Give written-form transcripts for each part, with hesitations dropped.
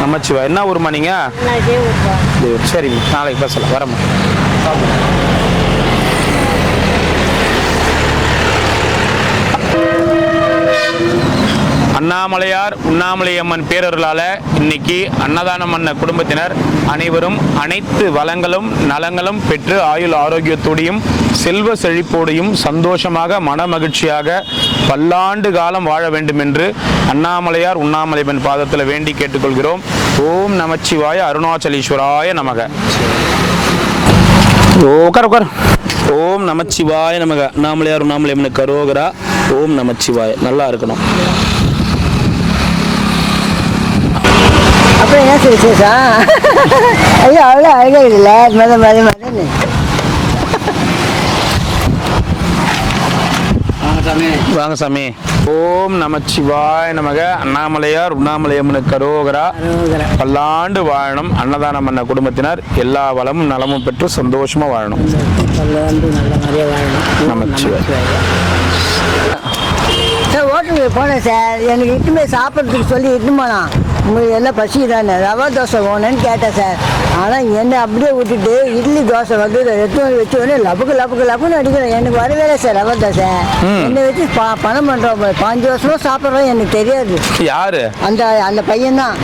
நமச்சிவாய். என்ன ஊருமா நீங்கள்? சரிங்க, நாளைக்கு பேசலாம். வரம்மா. அண்ணாமலையார் உண்ணாமலையம்மன் பேரருளால் இன்னைக்கு அன்னதானம் பண்ண குடும்பத்தினர் அனைவரும் அனைத்து வளங்களும் நலங்களும் பெற்று ஆயுள் ஆரோக்கியத்தோடையும் செல்வ செழிப்போடையும் சந்தோஷமாக மன மகிழ்ச்சியாக பல்லாண்டு காலம் வாழ வேண்டும் என்று அண்ணாமலையார் உண்ணாமலையம்மன் பாதத்தில் வேண்டி கேட்டுக்கொள்கிறோம். ஓம் நமச்சிவாய அருணாச்சலீஸ்வராய நமக. உட்கார் உட்கார். ஓம் நமச்சிவாய நமக. அண்ணாமலையார் உண்ணாமலையம்மனுக்கு கரோகரா. ஓம் நமச்சிவாய. நல்லா இருக்கணும். அப்புறம் என்ன விசேஷம்? ஐயோ அவ்வளோ அழகா இல்லை. மதன்னு வாங்க சாமி. ஓம் நமச்சிவாய நமக. அண்ணாமலையார் உண்ணாமலையம்மனுக்கு கரோகரா. பல்லாண்டு வாழணும். அன்னதானம் பண்ண குடும்பத்தினர் எல்லா வளமும் நலமும் பெற்று சந்தோஷமா வாழணும். பல்லாண்டு நல்ல மாதிரியாக வாழணும். நமச்சிவாய. சார் ஹோட்டலுக்கு போனேன் சார். எனக்கு இட்டுமே சாப்பிட்றதுக்கு சொல்லி இட்டுன்னு போனான். உங்களுக்கு எல்லாம் பசி தானே, ரவா தோசை வேணும்னு கேட்டேன் சார். ஆனால் என்னை அப்படியே விட்டுட்டு இட்லி தோசை வந்து எடுத்து வச்சு உடனே லப்புன்னு அடிக்கிறேன். எனக்கு வரவே சார் ரவா தோசை. என்னை வச்சு பணம் பண்ணுறோம். 5 வருஷமா சாப்பிட்றோம். எனக்கு தெரியாது யாரு அந்த பையன்தான்.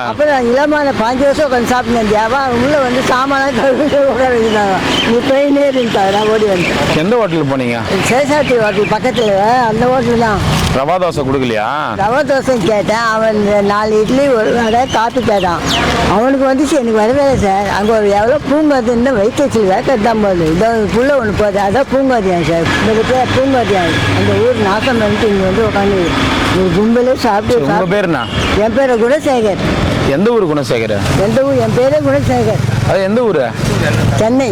அப்புறம் இளமான 5 வருஷம் உட்காந்து சாப்பிட்டேன். தேவா உள்ள வந்து சாமான உட்கார வச்சுட்டாங்க. நீ ட்ரெயினே இருந்தாங்க. நான் ஓடி வந்தேன். எந்த ஹோட்டலுக்கு போனீங்க? சேஷாட்டி ஹோட்டல் பக்கத்தில் அந்த ஹோட்டல் தான். ரவா தோசை கொடுக்கலையா? ரவா தோசை கேட்டேன். அவன் 4 இட்லி ஒரு வடை காப்பி கேட்டான். அவனுக்கு வந்துச்சு. எனக்கு வரவே சார். அங்கே ஒரு எவ்வளோ பூங்காதுன்னு வைக்கச்சு வேக்கத்தான் போகுது. இதோ புள்ள ஒன்று போகுது. அதான் பூங்காதியான் சார். இந்த பேர் பூங்காதியான். அந்த ஊர் நாசம் பண்ணிட்டு இங்கே வந்து உட்காந்து ஒரு கும்பலே சாப்பிட்டு. உங்கள் பேருண்ணா? என் பேர் குணசேகர். எந்த ஊர் குணசேகர்? எந்த ஊர்? என் பேரே குணசேகர். அது எந்த ஊர்? சென்னை.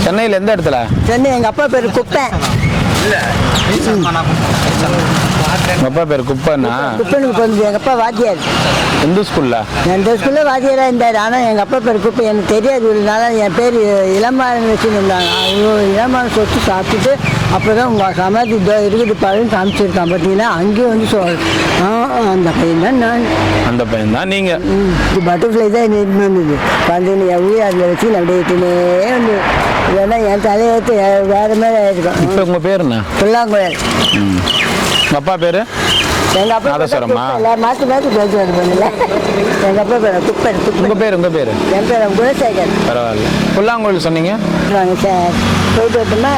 சென்னையில் எந்த இடத்துல? சென்னை. எங்கள் அப்பா பேர் குப்பை. அப்பா பேர் குப்பைண்ணா? குப்பனுக்கு பிறந்து. எங்கள் அப்பா வாத்தியார். எந்த ஸ்கூல்ல? எந்த ஸ்கூலில் வாத்தியாராக இருந்தார். ஆனால் எங்கள் அப்பா பேர் குப்பை. எனக்கு தெரியாது. இதனால என் பேர் இளமாறன் வச்சுன்னு இருந்தாங்க. அவ்வளோ இளமாறன் சொத்து சாப்பிட்டுட்டு அப்புறம் தான் உங்கள் சமாதி இருக்குது பழம் காமிச்சிருக்கான். பார்த்தீங்கன்னா அங்கேயும் வந்து அந்த பையன் தான் நான். அந்த பையன் தான் நீங்கள்? பட்டர்ஃப்ளை தான் என்ன வந்தது. வந்து என் அதில் வச்சு அப்படியே இட்டுனே வந்து இல்லைன்னா என் தலையெழுத்து வேறு மாதிரி ஆகிருக்கும். இப்போ உங்கள் பேர் என்ன? புல்லாங்குழல். உங்கள் அப்பா பேர்? எங்கள் அப்பா மாற்றி பேச்சு பண்ணல. எங்கள் அப்பா பேர் குப்பை. உங்கள் பேர்? உங்கள் பேர்? என் பேர் குணசேகர். பரவாயில்ல. புல்லாங்குழல் சொன்னீங்க. வாங்க சார், போயிட்டு வரட்டுமா?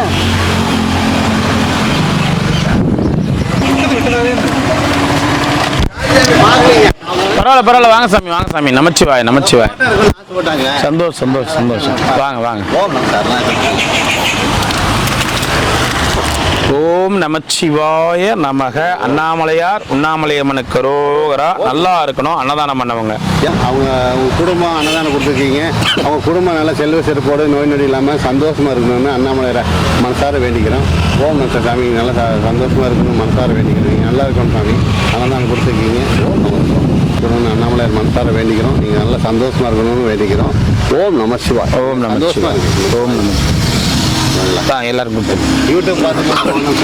பரவாயில்ல வாங்க சாமி, வாங்க சாமி. நமச்சிவாய் நமச்சிவாய். சந்தோஷம் சந்தோஷம் சந்தோஷம். வாங்க வாங்க. ஓம் நமச்சிவாய நமக. அண்ணாமலையார் உண்ணாமலையம்மனுக்கு கரோகரா. நல்லா இருக்கணும். அன்னதானம் பண்ணவங்க அவங்க குடும்பம் அன்னதானம் கொடுத்துருக்கீங்க. அவங்க குடும்பம் நல்லா செல்வ செருப்போடு நோய் நொடி இல்லாமல் சந்தோஷமாக இருக்கணும்னு அண்ணாமலையாரை மனசார வேண்டிக்கிறோம். ஓம் நம சாமி. நல்லா சந்தோஷமாக இருக்கணும் மனசார வேண்டிக்கிறோம். நீங்கள் நல்லா இருக்கணும் சாமி. அன்னதானம் கொடுத்துருக்கீங்க. ஓம் நம குடும்பம் அண்ணாமலையார் மனசார வேண்டிக்கிறோம். நீங்கள் நல்லா சந்தோஷமாக இருக்கணும்னு வேண்டிக்கிறோம். ஓம் நம சிவா. ஓம் நம சந்தோஷமாக இருக்கு. ஓம் நம எல்லாருக்கும் யூடியூப் பார்த்து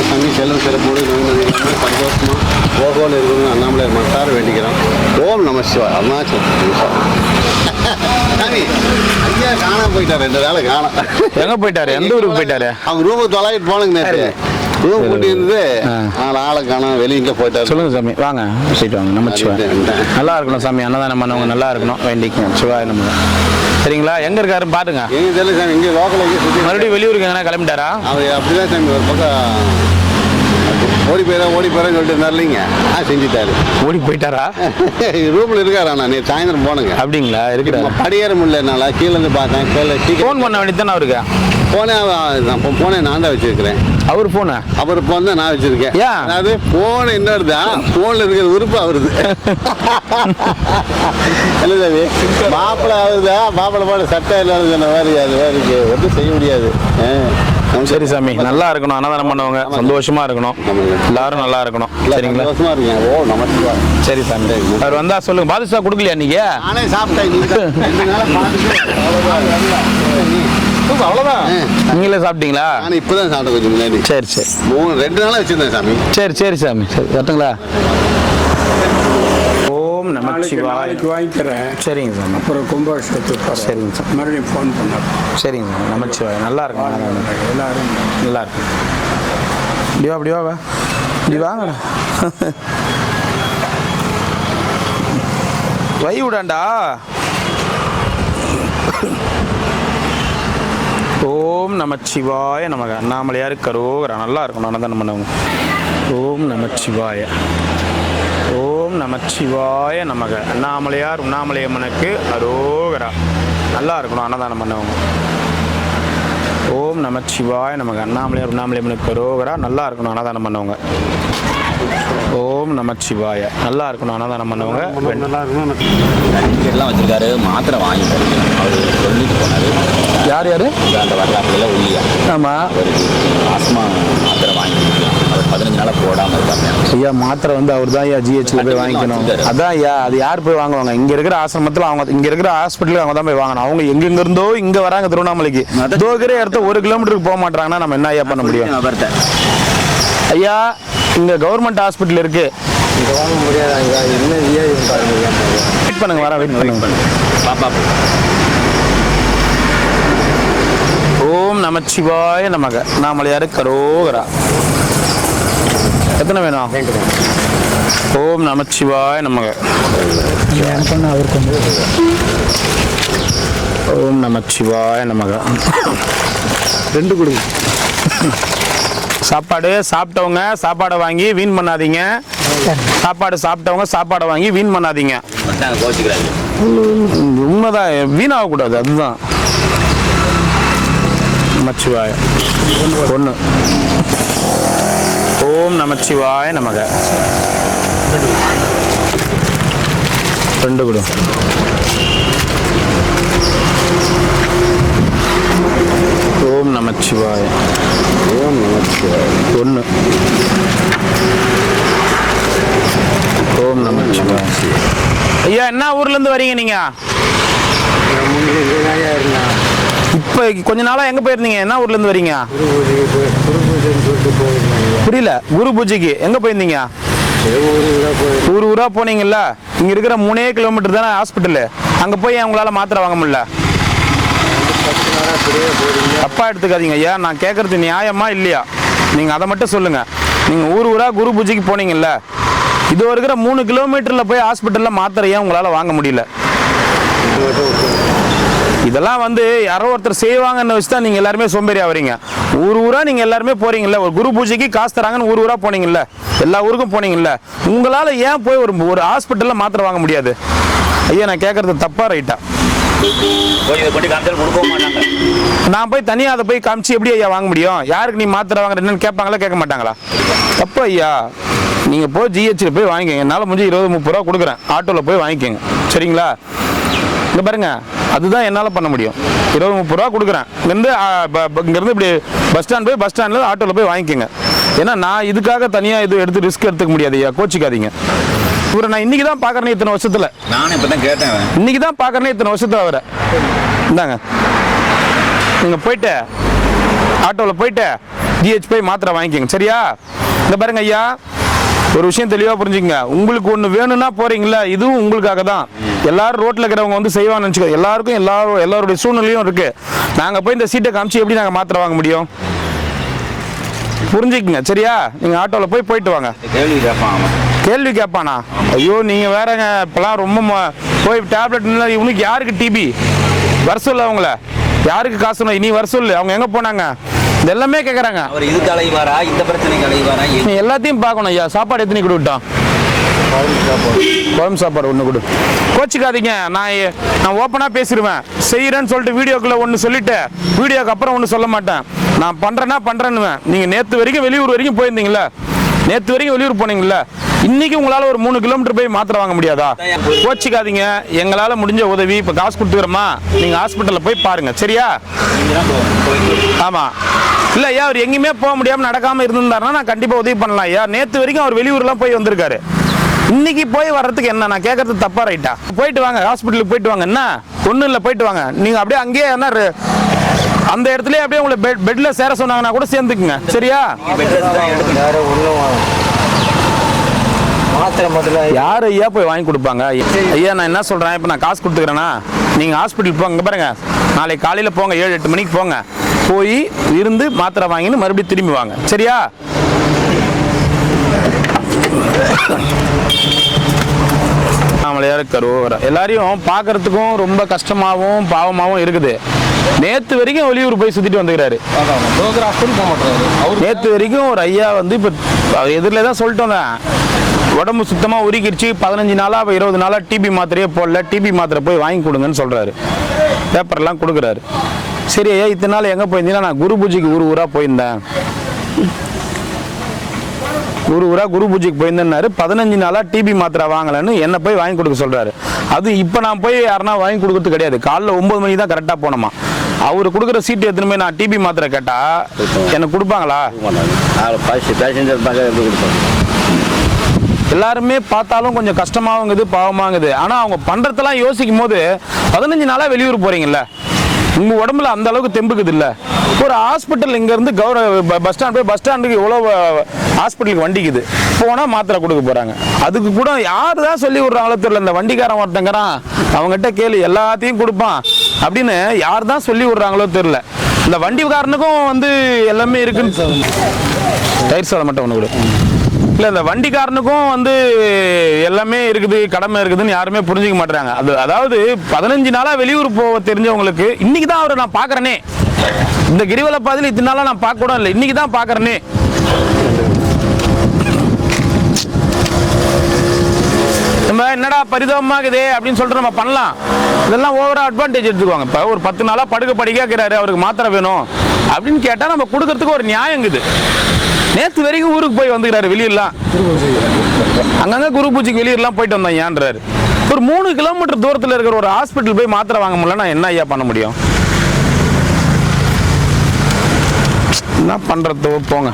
சாமி செல்வ சிறப்போடு நோய் நொடி இல்லாமல் சந்தோஷமாக ஓகோன்னு இருக்கணும்னு அண்ணாமலையார் மனசார வேண்டிக்கிறோம். ஓம் நம சிவா. அருணாச்சலம் சாமி. ஐயா காணாம போயிட்டார். 2 நாள் காணாம். எங்கே போயிட்டாரு? எந்த ஊருக்கு போயிட்டாரு? அவங்க ரூமுக்கு தொலைவிட்டு போனங்க. நேற்று ரூம் கூட்டி இருந்து 4 ஆளை காணாம வெளியில போயிட்டாரு. சொல்லுங்க சாமி. வாங்க சீட்டு வாங்க. நமச்சிவாய். நல்லா இருக்கணும் சாமி. அன்னதானம் பண்ணவங்க நல்லா இருக்கணும். வேண்டிக்கணும். சிவாய் நம்ம. சரிங்களா? எங்க இருக்காருன்னு பாருங்க. எங்க தெரியல சாமி. இங்கே லோக்கல் மறுபடியும் வெளியூருக்கு எங்கன்னா கிளம்பிட்டாரா? அவர் அப்படிதான் சாமி. ஒரு பக்கம் ஓடி போயிடறேன்னு சொல்லிட்டு இருந்தார் இல்லைங்க. செஞ்சுட்டாரு. ஓடி போயிட்டாரா? ரூம்ல இருக்காரு. நான் நேற்று சாயந்தரம் போனேங்க. அப்படிங்களா? இருக்கிற படியேற முடியலனால கீழே இருந்து பார்த்தேன். ஃபோன் பண்ண வேண்டியதானே அவருக்கு? போனே நான் தான் வச்சிருக்கிறேன். அவர் போன? அவர் போன் தான் நான் வச்சிருக்கேன். அதாவது போன் என்னது தான் போன்ல இருக்கிற உறுப்பு அவருது. இல்லை சாமி. மாப்பிள்ளை ஆகுதா? மாப்பிள்ளை போட சட்டை இல்லாத மாதிரி அது மாதிரி ஒன்றும் செய்ய முடியாது. சரி சாமி. நல்லா இருக்கணும். அன்னதானம் பண்ணவங்க சந்தோஷமா இருக்கணும். எல்லாரும் நல்லா இருக்கணும். சரிங்களா? சந்தோஷமா இருக்கீங்க. ஓ நமஸ்கார். சரி சாமி. அவர் வந்தா சொல்லுங்க. பாதுஷா கொடுக்கலையா நீங்க? நானே சாப்பிட்டேன். அவ்வளவுதான். நீங்களே சாப்பிட்டீங்களா? நான் இப்பதான் சாப்பிட்டேன் கொஞ்சம் முன்னாடி. சரி சரி. 2 நாளா வச்சிருந்தேன் சாமி. சரி சரி சாமி. சரி வரட்டுங்களா? ஓம் ஓம் நமச்சிவாய. நாளைக்கு வாங்கிக்கிறேன். சரிங்க சார். அப்புறம் கும்பாபிஷேகத்துக்கு போகிறேன். சரிங்க சார். மறுபடியும் ஃபோன் பண்ணேன். சரிங்க சார். நமச்சிவாய. நல்லா இருக்கும். எல்லாரும் நல்லா இருக்கு. இப்படி வா இப்படி வாங்கடா. வை விடாண்டா. ஓம் நமச்சிவாய நமக. அண்ணாமலையார் கரோகரா. நல்லா இருக்கும். அன்னதானம் பண்ணவங்க. ஓம் நமச்சிவாய. ஓம் நமச்சிவாய நமக. அண்ணாமலையார் உண்ணாமலையம்மனுக்கு அரோகரா. நல்லா இருக்கணும் அன்னதானம் பண்ணவங்க. ஓம் நமச்சிவாய நமக. அண்ணாமலையார் உண்ணாமலையம்மனுக்கு அரோகரா. நல்லா இருக்கணும் அன்னதானம் பண்ணவங்க. ஓம் நமச்சிவாய. நல்லா இருக்கணும் அன்னதானம் பண்ணவங்க. எல்லாம் வச்சிருக்காரு. மாத்திரை வாங்கி அவர் சொல்லிட்டு போனாரு. யார் அந்த வரலாற்றுல உள்ளியா. ஆமாம். அவருக்கு ஆஸ்மா மாத்திரை வாங்கி அவர் 15 நாளாக போடாமல் இருக்காங்க. ஐயா மாத்திரை வந்து அவர் தான் ஐயா ஜிஹெச்சில் போய் வாங்கிக்கணும். அதான் ஐயா அது யார் போய் வாங்குவாங்க? இங்கே இருக்கிற ஆசிரமத்தில் அவங்க, இங்கே இருக்கிற ஹாஸ்பிட்டலுக்கு அவங்க தான் போய் வாங்கணும். அவங்க எங்கெங்கிருந்தோ இங்கே வராங்க திருவண்ணாமலைக்கு. தோகிற இடத்த 1 கிலோமீட்டருக்கு போக மாட்டாங்கன்னா நம்ம என்ன ஐயா பண்ண முடியும்? ஐயா இங்கே கவர்மெண்ட் ஹாஸ்பிட்டல் இருக்கு. இங்கே வாங்க முடியாதாங்க. என்ன வெயிட் பண்ணுங்க. வெயிட் பண்ணுங்க. பாப்பா ஓம் நமச்சிவாய நமக. அண்ணாமலையார் கரோகரா. எத்தனை வேணும்? ஓம் நமச்சிவாய நமக. ஓம் நமச்சிவாய நமக. 2 கொடுங்க. சாப்பாடு சாப்பிட்டவங்க சாப்பாடை வாங்கி வீண் பண்ணாதீங்க. சாப்பாடு சாப்பிட்டவங்க சாப்பாடை வாங்கி வீண் பண்ணாதீங்க. கோச்சிக்கிறாங்க. உண்மைதான். வீணாகக்கூடாது. அதுதான். நமச்சிவாய. 1. ஓம் நமச்சிவாய நமக. 2 கொடு. ஓம் நமச்சிவாய. ஓம் நமச்சிவாய. 1. ஓம் நமச்சிவாய. ஐயா என்ன ஊர்ல இருந்து வரீங்க நீங்க? இப்ப கொஞ்ச நாளா எங்க போயிருந்தீங்க? என்ன ஊர்ல இருந்து வரீங்க? புரியல. குரு பூஜைக்கு எங்க போயிருந்தீங்க? ஊரா போனீங்கல்ல. இங்க இருக்கிற 3 கிலோமீட்டர் தானே ஹாஸ்பிட்டல். அங்க போய் உங்களால மாத்திரை வாங்க முடியல. தப்பா எடுத்துக்காதீங்க ஐயா. நான் கேட்கறது நியாயமா இல்லையா? நீங்க அதை மட்டும் சொல்லுங்க. நீங்க ஊரா குரு பூஜைக்கு போனீங்கல்ல. இது இருக்கிற 3 கிலோமீட்டர்ல போய் ஹாஸ்பிட்டல்ல மாத்திரையா உங்களால வாங்க முடியல. இதெல்லாம் வந்து யாரோ ஒருத்தர் செய்வாங்கன்னு வச்சு தான் நீங்க எல்லாருமே சோம்பேறியா வரீங்க. ஊரா நீங்க எல்லாருமே போறீங்கல்ல. ஒரு குரு பூஜைக்கு காசு தராங்கன்னு ஊரா போனீங்கல்ல. எல்லா ஊருக்கும் போனீங்கல்ல. உங்களால ஏன் போய் ஒரு ஹாஸ்பிட்டல்ல மாத்திரை வாங்க முடியாது? ஐயா நான் கேட்கறது தப்பா ரைட்டா? நான் போய் தனியாக அதை போய் காமிச்சு எப்படி ஐயா வாங்க முடியும்? யாருக்கு நீ மாத்திரை வாங்குறேன்னு கேட்பாங்களா கேட்க மாட்டாங்களா? தப்பு ஐயா. நீங்கள் போய் ஜிஹெச்சில் போய் வாங்கிக்கோங்க. என்னால் முடிஞ்சு 20-30 ரூபா கொடுக்குறேன். ஆட்டோவில் போய் வாங்கிக்கோங்க. சரிங்களா? இங்கே பாருங்க. அதுதான் என்னால் பண்ண முடியும். 20-30 ரூபா கொடுக்குறேன். இங்கேருந்து இப்படி பஸ் ஸ்டாண்ட் போய் பஸ் ஸ்டாண்டில் ஆட்டோவில் போய் வாங்கிக்கோங்க. ஏன்னா நான் இதுக்காக தனியாக இது எடுத்து ரிஸ்க் எடுத்துக்க முடியாது ஐயா. கோச்சிக்காதீங்க. இவரை நான் இன்னைக்கு தான் பார்க்குறேன். இத்தனை வருஷத்தில் நானும் இப்போ தான் கேட்டேன். இன்னைக்கு தான் பார்க்குறேன். இத்தனை வருஷத்தில் அவரை இந்தாங்க. நீங்கள் போயிட்டு ஆட்டோவில் போயிட்டு ஜிஹெச் போய் மாத்திரை வாங்கிக்கோங்க. சரியா? இந்த பாருங்க ஐயா, ஒரு விஷயம் தெளிவாக புரிஞ்சுங்க. உங்களுக்கு ஒன்று வேணும்னா போறீங்களா, இதுவும் உங்களுக்காக தான். எல்லாரும் ரோட்டில் இருக்கிறவங்க வந்து செய்வாங்கன்னு வச்சுக்கோ. எல்லாருக்கும் எல்லாருடைய சூழ்நிலையும் இருக்கு. நாங்கள் போய் இந்த சீட்டை காமிச்சு எப்படி நாங்கள் மாத்திரை வாங்க முடியும்? புரிஞ்சுக்குங்க. சரியா? நீங்கள் ஆட்டோவில் போயிட்டு வாங்க. கேள்வி கேட்பானா? ஐயோ நீங்கள் வேறங்க. இப்போலாம் ரொம்ப போய் டேப்லெட் இவனுக்கு யாருக்கு டிபி வர சொல்ல? அவங்கள யாருக்கு காசு? நீ வர சொல்லு. அவங்க எங்கே போனாங்க? இது எல்லாமே கேட்குறாங்க. அவர் இதுக்கு அலைவாரா, இந்த பிரச்சனைக்கு அலைவாரா? நீ எல்லாத்தையும் பார்க்கணும் ஐயா. சாப்பாடு எத்தனை கொடு விட்டான்? குழம்பு சாப்பாடு 1 கொடு. கோச்சிக்காதீங்க. நான் ஓப்பனாக பேசிடுவேன். செய்கிறேன்னு சொல்லிட்டு வீடியோக்குள்ளே ஒன்று சொல்லிட்டு வீடியோக்கு அப்புறம் ஒன்று சொல்ல மாட்டேன். நான் பண்ணுறேன்னுவேன். நீங்கள் நேற்று வரைக்கும் வெளியூர் வரைக்கும் போயிருந்தீங்களா? நேற்று வரைக்கும் வெளியூர் போனீங்களா? இன்னைக்கு உங்களால் ஒரு 3 கிலோமீட்டர் போய் மாத்திரை வாங்க முடியாதா? கோச்சிக்காதீங்க. எங்களால் முடிஞ்ச உதவி. இப்போ காசு கொடுத்துக்கிறோமா, நீங்கள் ஹாஸ்பிட்டலில் போய் பாருங்கள். சரியா? ஆமாம். இல்லை ஐயா, அவர் எங்கேயுமே போக முடியாமல் நடக்காமல் இருந்திருந்தாருன்னா நான் கண்டிப்பாக உதவி பண்ணலாம் ஐயா. நேற்று வரைக்கும் அவர் வெளியூர்லாம் போய் வந்திருக்காரு. இன்னைக்கு போய் வர்றதுக்கு என்ன? நான் கேட்கறது தப்பா ரைட்டா? போயிட்டு வாங்க. ஹாஸ்பிட்டலுக்கு போயிட்டு வாங்க. என்ன ஒன்றும் இல்லை, போயிட்டு வாங்க. நீங்கள் அப்படியே அங்கேயே என்ன அந்த இடத்துலயே அப்படியே உங்களை பெட்ல சேர சொன்னாங்கன்னா கூட சேர்ந்துக்குங்க. சரியா? மாத்திரை முதல்ல யார் ஐயா போய் வாங்கி கொடுப்பாங்க? ஐயா நான் என்ன சொல்கிறேன், இப்போ நான் காசு கொடுத்துக்கிறேன்னா நீங்கள் ஹாஸ்பிட்டல் போங்க. இங்கே பாருங்க, நாளைக்கு காலையில் போங்க, 7-8 மணிக்கு போங்க, போய் இருந்து மாத்திரை வாங்கின்னு மறுபடியும் திரும்பி வாங்க, சரியா? நாமளையாரு கருவற எல்லாரையும் பார்க்கறதுக்கும் ரொம்ப கஷ்டமாகவும் பாவமாகவும் இருக்குது. நேற்று வரைக்கும் வெளியூர் போய் சுற்றிட்டு வந்துக்கிறாரு. நேற்று வரைக்கும் ஒரு ஐயா வந்து இப்போ எதிரில் தான் சொல்லிட்டு வந்தேன், உடம்பு சுத்தமாக உருகிடுச்சு, 15 நாளாக 20 நாளாக டிபி மாத்திரையே போடல, டிபி மாத்திரை போய் வாங்கி கொடுங்கன்னு சொல்கிறாரு, பேப்பர்லாம் கொடுக்குறாரு. சரி ஐயா, இத்தனை நாள் எங்கே போயிருந்தீங்கன்னா, நான் குரு பூஜைக்கு ஊராக போயிருந்தேன், குரு பூஜைக்கு போயிருந்தேன்னாரு. 15 நாளாக டிபி மாத்திரை வாங்கலைன்னு என்னை போய் வாங்கி கொடுக்க சொல்கிறாரு. அது இப்போ நான் போய் யாருன்னா வாங்கி கொடுக்கறது கிடையாது, காலைல 9 மணிக்கு தான் கரெக்டாக போனோமா. அவர் கொடுக்குற சீட்டு எடுத்துன்னு போய் நான் டிபி மாத்திரை கேட்டால் எனக்கு கொடுப்பாங்களா? எல்லாருமே பார்த்தாலும் கொஞ்சம் கஷ்டமாகுது, பாவமாகுது. ஆனால் அவங்க பண்ணுறதெல்லாம் யோசிக்கும் போது 15 நாளாக வெளியூர் போகிறீங்கல்ல, உங்கள் உடம்புல அந்த அளவுக்கு தெம்புக்குது இல்லை? ஒரு ஹாஸ்பிட்டல் இங்கேருந்து பஸ் ஸ்டாண்டுக்கு எவ்வளோ ஹாஸ்பிட்டலுக்கு வண்டிக்குது, போனால் மாத்திரை கொடுக்க போகிறாங்க. அதுக்கு கூட யார் தான் சொல்லி விட்றாங்களோ தெரியல. இந்த வண்டிக்காரன் ஒருத்தங்கிறான், அவங்ககிட்ட கேளு எல்லாத்தையும் கொடுப்பான் அப்படின்னு யார் தான் சொல்லி விட்றாங்களோ தெரியல. இந்த வண்டிக்காரனுக்கும் வந்து எல்லாமே இருக்குன்னு, டயர் சாலை மட்டும் ஒன்று கூட இல்லை, இந்த வண்டிக்காரனுக்கும் வந்து எல்லாமே இருக்குது, கடமை இருக்குதுன்னு யாருமே புரிஞ்சிக்க மாட்டேறாங்க. அதாவது 15 நாளாக வெளியூர் போக தெரிஞ்சவங்களுக்கு இன்னைக்கு தான் அவரை நான் பார்க்குறேனே. இந்த கிரிவல பாதையில் இத்தனை நாளாக நான் பார்க்க கூட இல்லை, இன்னைக்கு தான் பார்க்குறேனே. நம்ம என்னடா பரிதாபமாகுதே அப்படின்னு சொல்லிட்டு நம்ம பண்ணலாம். இதெல்லாம் ஓவரா அட்வான்டேஜ் எடுத்துக்குவாங்க. இப்போ ஒரு 10 நாளாக படிக்கிறாரு, அவருக்கு மாத்திரை வேணும் அப்படின்னு கேட்டால் நம்ம கொடுக்கறதுக்கு ஒரு நியாயங்குது. நேற்று வரைக்கும் ஊருக்கு போய் வந்துக்கிறாரு, வெளியிடலாம் அங்கங்கே குரு பூஜைக்கு வெளியிடலாம் போயிட்டு வந்தேன் ஏன்றாரு. ஒரு 3 கிலோமீட்டர் தூரத்தில் இருக்கிற ஒரு ஹாஸ்பிட்டல் போய் மாத்திரை வாங்க முடியலன்னா என்ன ஐயா பண்ண முடியும்? என்ன பண்ணுறது போங்க.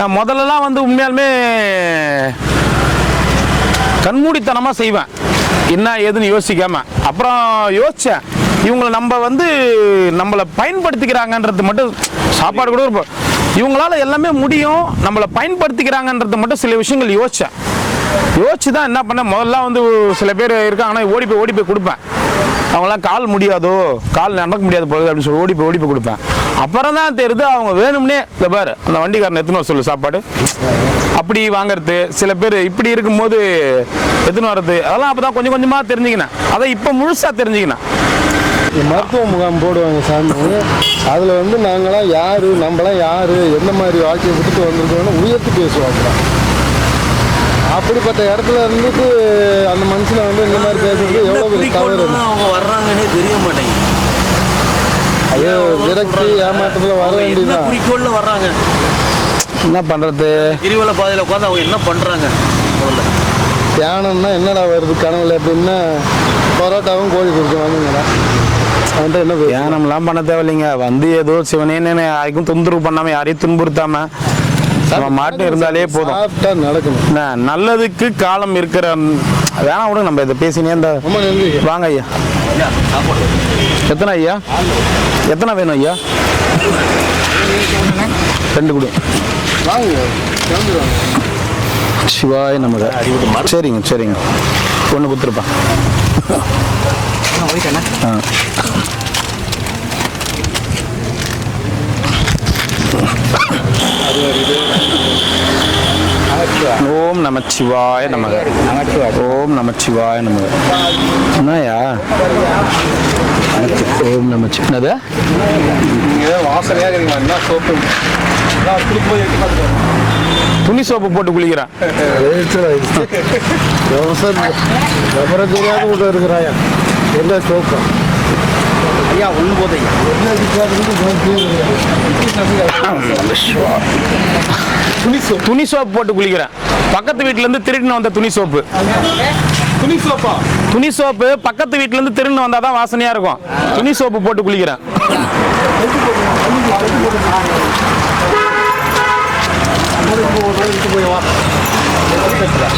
நான் முதல்லலாம் வந்து உண்மையாலுமே கண்மூடித்தனமாக செய்வேன், என்ன ஏதுன்னு யோசிக்காம. அப்புறம் யோசித்தேன், இவங்களை நம்மளை பயன்படுத்திக்கிறாங்கன்றது மட்டும், சாப்பாடு கூட இவங்களால எல்லாமே முடியும், நம்மளை பயன்படுத்திக்கிறாங்கன்றது மட்டும் சில விஷயங்கள் யோசிச்சு தான் என்ன பண்ணேன். முதல்ல வந்து சில பேர் இருக்காங்க, ஆனால் ஓடி போய் கொடுப்பேன். அவங்களாம் கால் முடியாதோ, கால் நடக்க முடியாது போகுது அப்படின்னு சொல்லி ஓடி போய் கொடுப்பேன். அப்புறம் தான் தெரியுது அவங்க வேணும்னே இந்த பாரு அந்த வண்டிக்காரன் எத்தனை சொல்லு சாப்பாடு அப்படி வாங்கிறது. சில பேர் இப்படி இருக்கும்போது எத்தனை வர்றது, அதெல்லாம் அப்போ தான் கொஞ்சம் கொஞ்சமாக தெரிஞ்சுக்கினேன். அதை இப்போ முழுசாக தெரிஞ்சுக்கினேன். மருத்துவ முகாம் போடுவாங்க சாமி, அதில் வந்து நாங்களாம் யார், நம்மளாம் யார், எந்த மாதிரி வாழ்க்கையை விட்டுட்டு வந்திருக்கோம்னு உயர்த்தி பேசுவாங்க. அப்படிப்பட்ட இடத்துல இருந்துட்டு அந்த மனுஷனை வந்து இந்த மாதிரி பேசுறது எவ்வளோ பெரிய தவறு. அவங்க வர்றாங்கன்னே தெரிய மாட்டேங்குது. ஐயோ, விரக்தி ஏமாற்றத்தில் வர வேண்டியதுதான். குறிக்கோள்ல வர்றாங்க, என்ன பண்ணுறது? கிரிவல பாதையில் உட்காந்து அவங்க என்ன பண்ணுறாங்க? தியானம்னா என்னடா வருது கனவுல அப்படின்னா, பரோட்டாவும் கோழி கொடுக்க வாங்குங்கடா. அவன்கிட்ட என்ன தியானம்லாம் பண்ண தேவையில்லைங்க. வந்து ஏதோ சிவனேன்னு யாருக்கும் தொந்தரவு பண்ணாமல், யாரையும் துன்புறுத்தாம நம்ம மாட்டு இருந்தாலே போதும். சாப்பிட்டா நடக்கணும். நல்லதுக்கு காலம் இருக்கிற வேணாம் விட, நம்ம இதை பேசினே இந்த வாங்க ஐயா. எத்தனை ஐயா, எத்தனை வேணும் ஐயா? 2 கொடு. சிவாய் நமக்கு. சரிங்க ஒன்று கொடுத்துருப்பா. ஓம் நமச்சிவாய நமக. ஓம் நமச்சிவாய நமக. என்னயா ஓம் நமச்சி என்னது வாசனையாக இருக்கீங்களா? என்ன சோப்பு? துணி சோப்பு போட்டு குளிக்கிறேன். விவரம் தெரியாத கூட இருக்கிறாயா? என்ன சோப்பு ஐயா? ஒன்று போதை துணி சோப்பு போட்டு குளிக்கிறேன். பக்கத்து வீட்டுல இருந்து திருடின்னு வந்த துணி சோப்பு. துணி சோப்பு பக்கத்து வீட்டுல இருந்து திருடின்னு வந்தாதான் வாசனையா இருக்கும். துணி சோப்பு போட்டு குளிக்கிறேன்.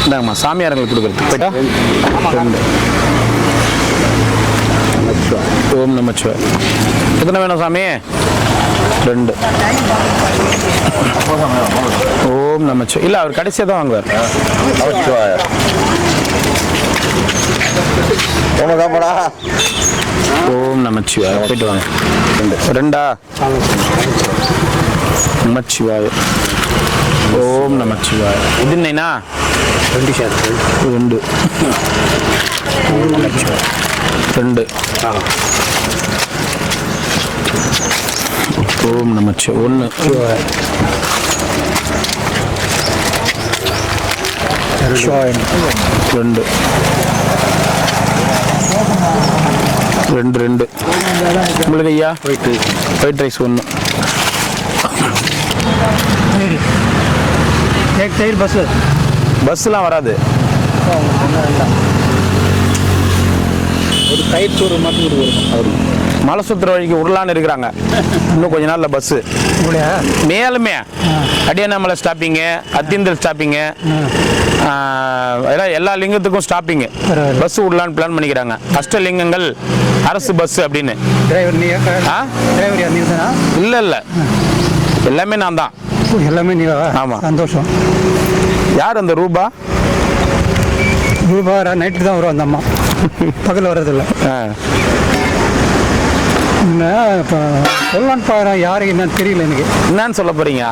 இந்தாங்கம்மா, சாமியாரங்களுக்கு கொடுக்குறது போயிட்டா. ஓம் நமச்சிவாய். எத்தனை வேணும் சாமி? 2. ஓம் நமச்சிவாய. இல்லை அவர் கடைசியாக தான் வாங்குவார். ஓம் நமச்சிவாய. போயிட்டு வாங்க. 2. நமச்சிவாய. ஓம் நமச்சிவாய. இது என்னண்ணா? 2 சார். 2. 2. ஓம் நமச்சிவாய. 1. 2. 2. உங்களுக்கு ஐயா ஒயிட் ரைஸ் 1. பஸ்ஸெலாம் வராது. ஒரு தயிர் சோறு மட்டும் வரும். மலை சுற்றுற வழிக்கு விடலான்னு இருக்கிறாங்க. இன்னும் கொஞ்ச நாளில் பஸ்ஸு மேலுமே அடியானமலை ஸ்டாப்பிங்கு, அத்தியந்தல் ஸ்டாப்பிங்கு, எல்லா லிங்கத்துக்கும் ஸ்டாப்பிங்கு பஸ் விடலான்னு பிளான் பண்ணிக்கிறாங்க. அஷ்டலிங்கங்கள் அரசு பஸ் அப்படின்னு. இல்லை இல்லை, எல்லாமே நான் தான். எல்லாமே நீ? ஆமாம். சந்தோஷம். யார் அந்த ரூபா? ரூபா நைட்டு தான் வரும் அந்த அம்மா, பகல் வர்றதில்ல. இப்போ சொல்லலான்னு பார்க்குறேன், யாருக்கு என்னன்னு தெரியல எனக்கு. என்னன்னு சொல்ல போறீங்க?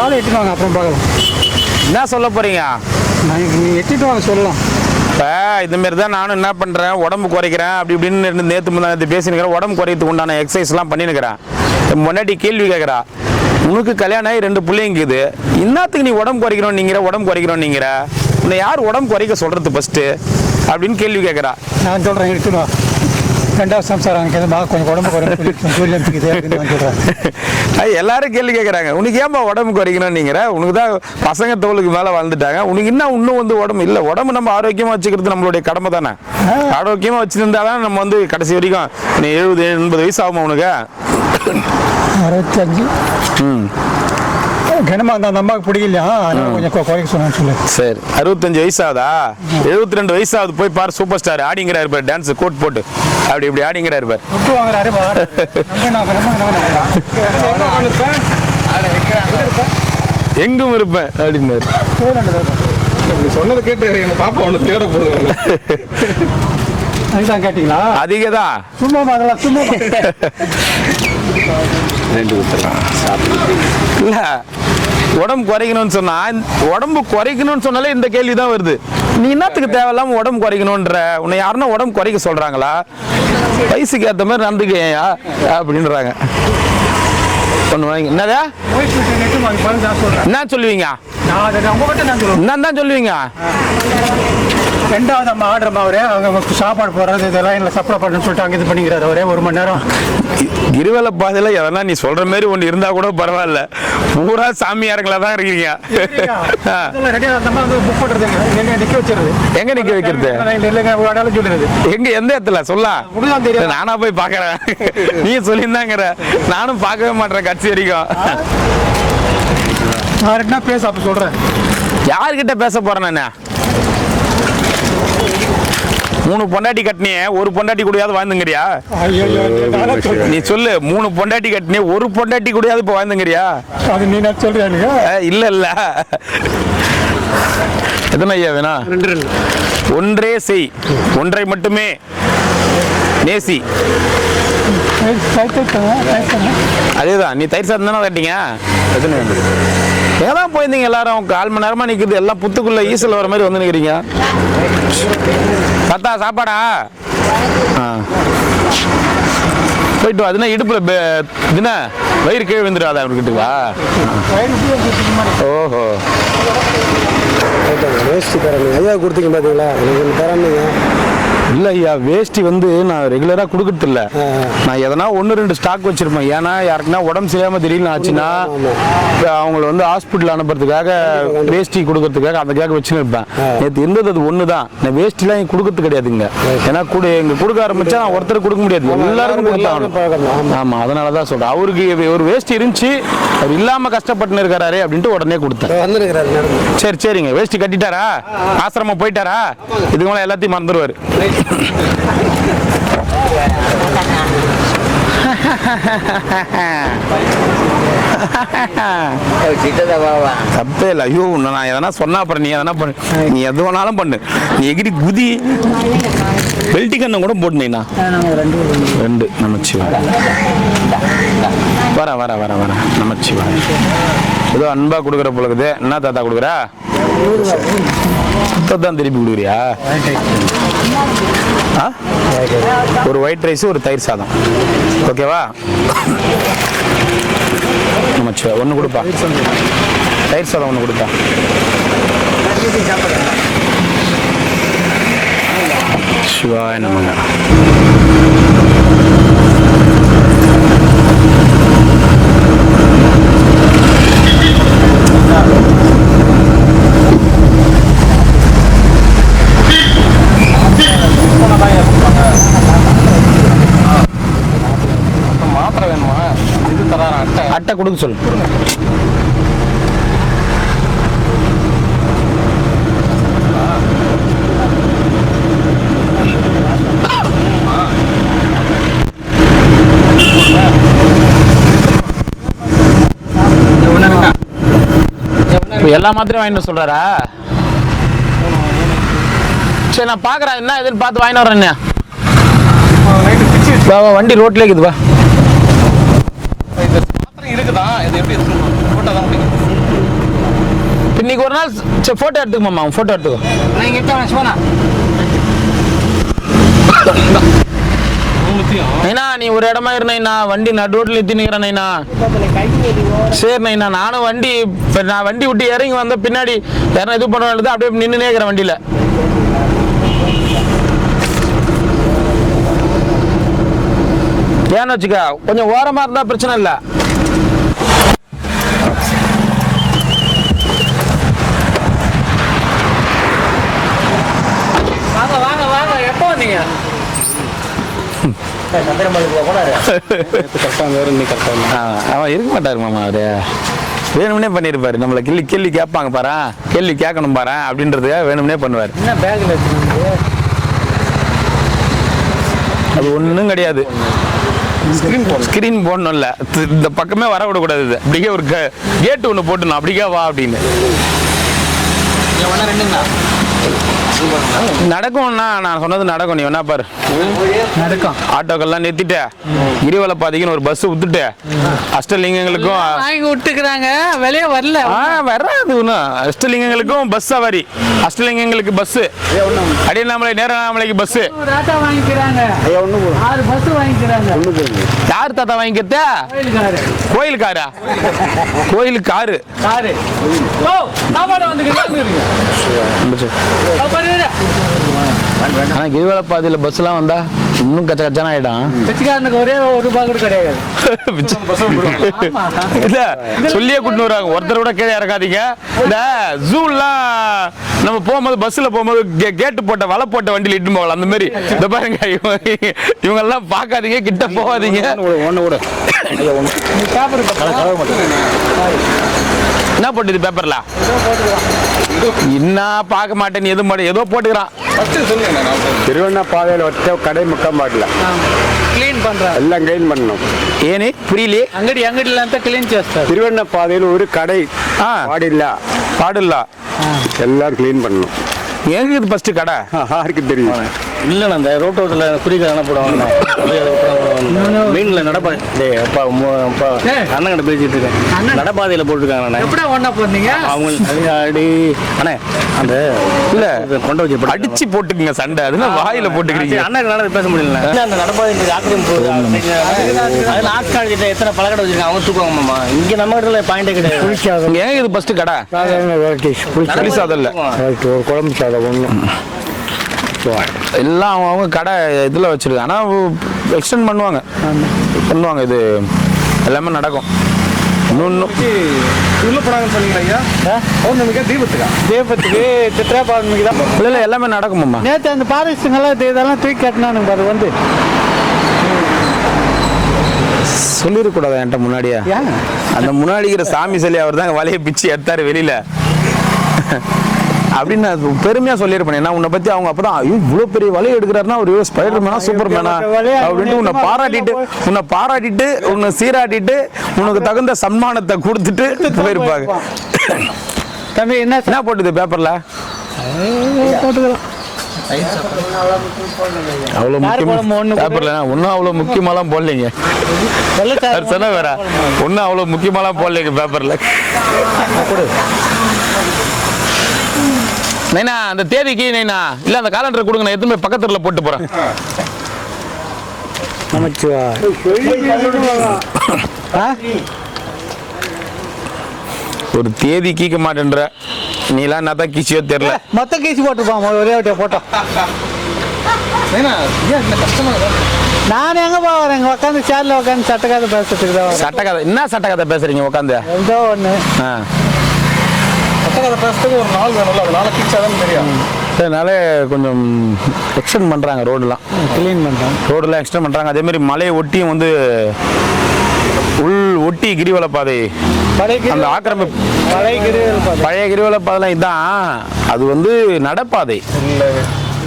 ஆளை எட்டிட்டு வாங்க, அப்புறம் பார்க்கலாம். என்ன சொல்ல போறீங்க? நீ எட்டிட்டு வாங்க சொல்லலாம். இப்போ இதுமாரி தான் நானும் என்ன பண்ணுறேன், உடம்பு குறைக்கிறேன் அப்படி இப்படின்னு நேற்று முன்னாடி பேசினுக்கிறேன். உடம்பு குறையத்துக்கு உண்டான எக்ஸசைஸ்லாம் பண்ணினுக்கிறேன். முன்னாடி கேள்வி கேட்குறா, உனக்கு கல்யாணம் ஆகி 2 பிள்ளைங்குது, இன்னத்துக்கு நீ உடம்பு குறைக்கிறோம் நீங்கிற, உடம்பு குறைக்கிறோம் நீங்கிற, உன்னை யார் உடம்பு குறைக்க சொல்கிறது ஃபஸ்ட்டு அப்படின்னு கேள்வி கேட்குறா. நான் சொல்கிறேன், எடுத்துட்டு வா. 2வது சம்சாரம் கொஞ்சம் உடம்பு குறைஞ்சிக்குது. எல்லாரும் கேள்வி கேட்குறாங்க, உனக்கு ஏன்பா உடம்பு குறைக்கணும் நீங்கிற, உனக்கு தான் பசங்க தோளுக்கு மேலே வாழ்ந்துட்டாங்க, உனக்கு இன்னும் வந்து உடம்பு இல்லை. உடம்பு நம்ம ஆரோக்கியமாக வச்சுக்கிறது நம்மளுடைய கடமை தானே. ஆரோக்கியமாக வச்சுருந்தா தான் நம்ம வந்து கடைசி வரைக்கும். நீ 70-80 வயசு ஆகுமா உனக்கு? 65. கனமா அந்த அம்மாவுக்கு பிடிக்கலையா, கொஞ்சம் குறைக்க சொன்னான்னு சொல்லு. சரி, 65 வயசு ஆகுதா? 72 வயசு ஆகுது. போய் பாரு, சூப்பர் ஸ்டார் ஆடிங்கிறாரு பாரு, டான்ஸ் கோட் போட்டு அப்படி இப்படி ஆடிங்கிறாரு பாரு. எங்கும் இருப்பேன் அப்படின்னு சொன்னதை கேட்டு எங்க பாப்பா ஒன்று தேட போகுது. அதுதான் கேட்டீங்களா? அதிகதான். சும்மா அதெல்லாம் சும்மா. 2 கொடுத்துடலாம். இல்ல, உடம்பு குறைக்கணும்னு சொன்னா, உடம்பு குறைக்கணும்னு சொன்னாலே இந்த கேள்வி தான் வருது. நீ என்னத்துக்கு தேவையில்லாம உடம்பு குறைக்கணும்ன்ற? உன்னை யாருன்னா உடம்பு குறைக்க சொல்றாங்களா? வயசுக்கு ஏற்ற மாதிரி நடந்துக்கையா அப்படின்றாங்க. பண்ணுவாங்க. என்னதா என்ன சொல்லுவீங்க? என்ன சொல்லுவீங்க? 2வது அம்மா ஆர்டர் அவரே, அவங்க சாப்பாடு போடுறது இதெல்லாம் இல்லை சப்ளை பண்ணுன்னு சொல்லிட்டு அங்கே இது பண்ணிக்கிறாரு அவரே 1 மணி நேரம். இருவேளை பாதையில் எதனா நீ சொல்ற மாதிரி ஒன்று இருந்தா கூட பரவாயில்ல, பூரா சாமியாருங்களா தான் இருக்கீங்க. புக் பண்ணுறது நிற்க வச்சிருது. எங்க நிக்க வைக்கிறது? சொல்லுறது எங்க, எந்த இடத்துல சொல்லலாம் தெரியும். நானா போய் பாக்குறேன், நீ சொல்லியிருந்தாங்கிற. நானும் பார்க்கவே மாட்டேன் கட்சி வரைக்கும். யாருன்னா பேச அப்ப சொல்றேன். யாருக்கிட்ட பேச போறேன் நான்? 3 பொண்டாட்டி கட்டினியே, 1 பொண்டாட்டி கூடயாவது வாழ்ந்துங்கிறியா? நீ சொல்லு, 3 பொண்டாட்டி கட்டினியே, 1 பொண்டாட்டி கூடயாவது இப்போ வாழ்ந்துங்கிறியா? அது நீ நான் சொல்றேன். இல்ல இல்ல, எத்தனை ஐயா வேணா? 2. ஒன்றே செய், ஒன்றை மட்டுமே நேசி. அதேதான், நீ தயிர் சாதம் தானே கட்டிங்க. எத்தனை வேண்டது? எங்கதான் போயிருந்தீங்க எல்லாரும்? 1/4 மணி நேரமா நிற்குது, எல்லாம் புத்துக்குள்ள ஈசல் வர மாதிரி வந்து நிற்கிறீங்க. சத்தா சாப்பாடா? போயிட்டு அதுனா இடுப்புல இதுனா வயிறு கீழே விழுந்துடாதா அவர்கிட்டவா? ஓஹோ, ஐயா கொடுத்தீங்க பார்த்தீங்களா? எனக்கு தரானுங்க. இல்லை ஐயா, வேஷ்டி வந்து நான் ரெகுலராக கொடுக்கறது இல்லை. நான் எதனா 1-2 ஸ்டாக் வச்சிருப்பேன். ஏன்னா யாருக்குன்னா உடம்பு சரியாமல் திடீர்னு ஆச்சுன்னா அவங்கள வந்து ஹாஸ்பிட்டல் அனுப்புறதுக்காக வேஷ்டி கொடுக்கறதுக்காக அதுக்காக வச்சுன்னு இருப்பேன். நேற்று இருந்தது அது ஒன்று தான். நான் வேஷ்டிலாம் இங்கே கொடுக்கறது கிடையாதுங்க. ஏன்னா இங்கே கொடுக்க ஆரம்பிச்சா நான் ஒருத்தர் கொடுக்க முடியாது, எல்லாருக்கும் கொடுத்தாகணும். ஆமாம், அதனால தான் சொல்கிறேன். அவருக்கு ஒரு வேஷ்டி இருந்துச்சு, அவர் இல்லாமல் கஷ்டப்பட்டுன்னு இருக்காரு அப்படின்ட்டு உடனே கொடுத்தேன். சரி சரிங்க, வேஷ்டி கட்டிட்டாரா? ஆசிரமம் போயிட்டாரா? இதுக்கு மேலே எல்லாத்தையும் மறந்துடுவார். தப்பே இல்லை. ஐயோ நான் எதனா சொன்னா அப்புறம் நீ எதனா பண்ணு, நீ எது வேணாலும் பண்ணு, நீ எகிரி குதி. பெல்ட்டி கண்ணம் கூட போட்டுனீண்ணா. 2 நமச்சிவாய். வர வர வர வர நமச்சிவாய். ஏதோ அன்பா கொடுக்குற பொழுது என்ன தாத்தா கொடுக்குறா? தான் திருப்பி கொடுக்குறியா? ஒரு ஒயிட் ரைஸ், ஒரு தயிர் சாதம், ஓகேவா? நமச்சிவாய். 1 கொடுப்பா. தயிர் சாதம் 1 கொடுப்பா. சிவாய நமங்க. மாத்திரை வேணுமா? இது தரான் அட்டை. அட்டை கொடுக்க சொல்லு. எல்லா மாத்திரையும் வாங்கிட்டு சொல்றாரா? சரி நான் பாக்குறேன் என்ன எதுன்னு பார்த்து வாங்கிட்டு வரேன். வண்டி ரோட்ல இருக்குதுப்பா. மாத்திரை இருக்குதா? இது எப்படி போட்டோ தான் முடியும். இன்னைக்கு ஒரு நாள் போட்டோ எடுத்துக்கோ மாமா. போட்டோ எடுத்துக்கோ. நைனா நீ ஒரு இடமா இருந்தீனா, வண்டி நடு ரோட்ல நிறுத்தினுக்கிறேன் நைனா. சரி நைனா, நானும் வண்டி நான் வண்டி விட்டு இறங்கி வந்த பின்னாடி யாரும் இது பண்ண வேண்டியது அப்படியே நின்றுனே இருக்கிறேன் வண்டியில. ஏன்னு வச்சுக்க, கொஞ்சம் ஓரமா இருந்தா பிரச்சனை இல்லை. வாங்க வாங்க வாங்க. எப்போ வந்தீங்க? அவன் இருக்க மாட்டாரு மாமா. அவரு வேணும்னே பண்ணிருப்பாரு. நம்மளை கேள்வி கேட்பாங்க பாரு, கேள்வி கேட்கணும் பாரு அப்படின்றதுக்காக வேணும்னே பண்ணுவாரு. என்ன பேக்ல அது ஒன்றும் கிடையாது. ஸ்கிரீன் போடணும் இல்லை, இந்த பக்கமே வர விடக்கூடாது. இது அப்படியே ஒரு கேட்டு ஒன்று போட்டுணும், அப்படிக்கே வா அப்படின்னு. நடக்கும்னா நான் சொன்னது நடக்கும். நீ வேணா பாரு, நடக்கும். ஆட்டோக்கெல்லாம் நிறுத்திட்டு கிரிவல பாதைக்குன்னு ஒரு பஸ் விட்டுட்டு அஷ்டலிங்கங்களுக்கும் வாங்கி விட்டுக்கிறாங்க. வெளியே வரல வராது. அஷ்டலிங்கங்களுக்கும் பஸ் சவாரி, அஷ்டலிங்கங்களுக்கு பஸ், அடியநாமலை நேரநாமலைக்கு பஸ் வாங்கிக்கிறாங்க. 6 பஸ் வாங்கிக்கிறாங்க. யார் தாத்தா வாங்கிக்கிறத? கோயிலுக்காரா? கோயிலுக்கு காரு. ஆனா கிரிவல பாதையில பஸ் எல்லாம் வந்தா இன்னும் கச்ச கச்சான ஆயிடும். ஒரே ₹1 கூட கிடையாது. இல்ல சொல்லியே கூட்டு வராங்க. ஒருத்தர் கூட கீழே இறக்காதீங்க. இந்த ஜூலாம் நம்ம போகும்போது பஸ்ல போகும்போது கேட்டு போட்ட வலை போட்ட வண்டியில இட்டு போகலாம். அந்த மாதிரி இந்த பாருங்க, இவங்க எல்லாம் பாக்காதீங்க, கிட்ட போகாதீங்க. என்ன போட்டுது பேப்பர்ல? என்ன பார்க்க மாட்டேன், எதுவும் மாட்டேன், ஏதோ போட்டுக்கிறான். திருவண்ணாபாதையில் ஒற்ற கடை முக்கம் பாடல క్లీన్ பண்றாங்க. எல்லாம் கிளீன் பண்ணணும். ஏனே புரியலையே? అంగడిలో అంతా క్లీన్ చేస్తారు. திருவண்ணாபாதையில் ஒரு கடை பாடில்ல எல்லாம் கிளீன் பண்ணணும். எங்க இது ஃபர்ஸ்ட் கடை? யாருக்கு தெரியும்? இல்லைண்ணா, அந்த ரோட்டோட்டில் குறிக்கான போடுவாங்க. மீனில் நடப்பாதை அண்ணன் கிட்ட பேசிட்டு இருக்கேன். நடப்பாதையில் போட்டுருக்காங்க. எப்படி ஒண்ணா போனீங்க? அவங்க அடி அண்ணே அந்த இல்ல கொண்டு வச்சு அடிச்சு போட்டுக்கீங்க சண்டை. அதெல்லாம் வாயில போட்டுக்கிறீங்க. அண்ணன் நடந்து பேச முடியல. அந்த நடப்பாதை ஆக்கிரம் போகுது. அதில் ஆஸ்கால்கிட்ட எத்தனை பழக்கடை வச்சிருக்காங்க, அவங்க தூக்குவாங்கம்மா. இங்கே நம்ம இடத்துல பாயிண்டே கிடையாது. ஏன் இது ஃபர்ஸ்ட் கடை? புளி சாதம் இல்ல, ஒரு குழம்பு சாதம் ஒன்று எல்லாம் அவங்க கடை இதில் வச்சிருக்காங்க. ஆனால் எக்ஸ்டெண்ட் பண்ணுவாங்க. இது எல்லாமே நடக்கும். இன்னும் உள்ள போனாங்கன்னு சொன்னீங்க ஐயா. பௌர்ணமிக்கா தீபத்துக்கு சித்ரா பௌர்ணமிக்கு தான். இல்லை எல்லாமே நடக்குமாம்மா. நேற்று அந்த பாரிஸ்டுங்கெல்லாம் இதெல்லாம் தூக்கி கட்டினானுங்க. அது வந்து சொல்லிடக்கூடாது என்கிட்ட முன்னாடியே. அந்த முன்னாடிக்கிற சாமி சொல்லி அவர் தான் வலையை பிச்சு எடுத்தாரு வெளியில. அப்படின்னு நான் பெருமையா சொல்லியிருப்பேன். ஏன்னா உன்னை பத்தி அவங்க அப்பதான் ஐயோ இவ்வளவு பெரிய வலையை எடுக்கிறாருன்னா ஒரு ஸ்பைடர் மேனா சூப்பர் மேனா அப்படின்ட்டு உன்னை பாராட்டிட்டு உன்னை சீராட்டிட்டு உனக்கு தகுந்த சன்மானத்தை கொடுத்துட்டு போயிருப்பாங்க. தம்பி என்ன போட்டுது பேப்பர்ல? அவ்வளவு முக்கியம் பேப்பர்ல ஒன்னும் அவ்வளவு முக்கியமாலாம் போடலைங்க. சொன்ன வேற ஒன்னும் அவ்வளவு முக்கியமாலாம் போடலைங்க பேப்பர்ல. நைனா அந்த தேதிக்கு நைனா இல்ல அந்த காலண்டர் கொடுங்க, நான் எதுவுமே பக்கத்துல போட்டு போறேன். ஒரு தேதி கீக்க மாட்டேன்ற நீலாம் என்ன தான் கீச்சியோ தெரியல. மொத்த கீசி போட்டுருப்பான் ஒரே வட்டியா போட்டோம். நான் எங்க போறேன், இங்க உட்காந்து சேர்ல உட்காந்து சட்டக்கதை பேசுறதுக்கு தான். சட்டக்கதை என்ன சட்டக்கதை பேசுறீங்க உட்காந்து? ஏதோ ஒண்ணு சட்டக்கதை பேசுறதுக்கு ஒரு நாள் வேணும்ல, அது நாளை கிச்சாதான் தெரியும். அதனால கொஞ்சம் எக்ஸ்டெண்ட் பண்றாங்க, ரோடெல்லாம் கிளீன் பண்றோம், ரோடெல்லாம் எக்ஸ்டெண்ட் பண்றாங்க. அதே மாதிரி மலையை ஒட்டியும் வந்து ஒட்டி கிரிவல பாதை அந்த ஆக்கிரமிப்பு பழைய கிரிவல பாதைலாம் இதான். அது வந்து நடப்பாதை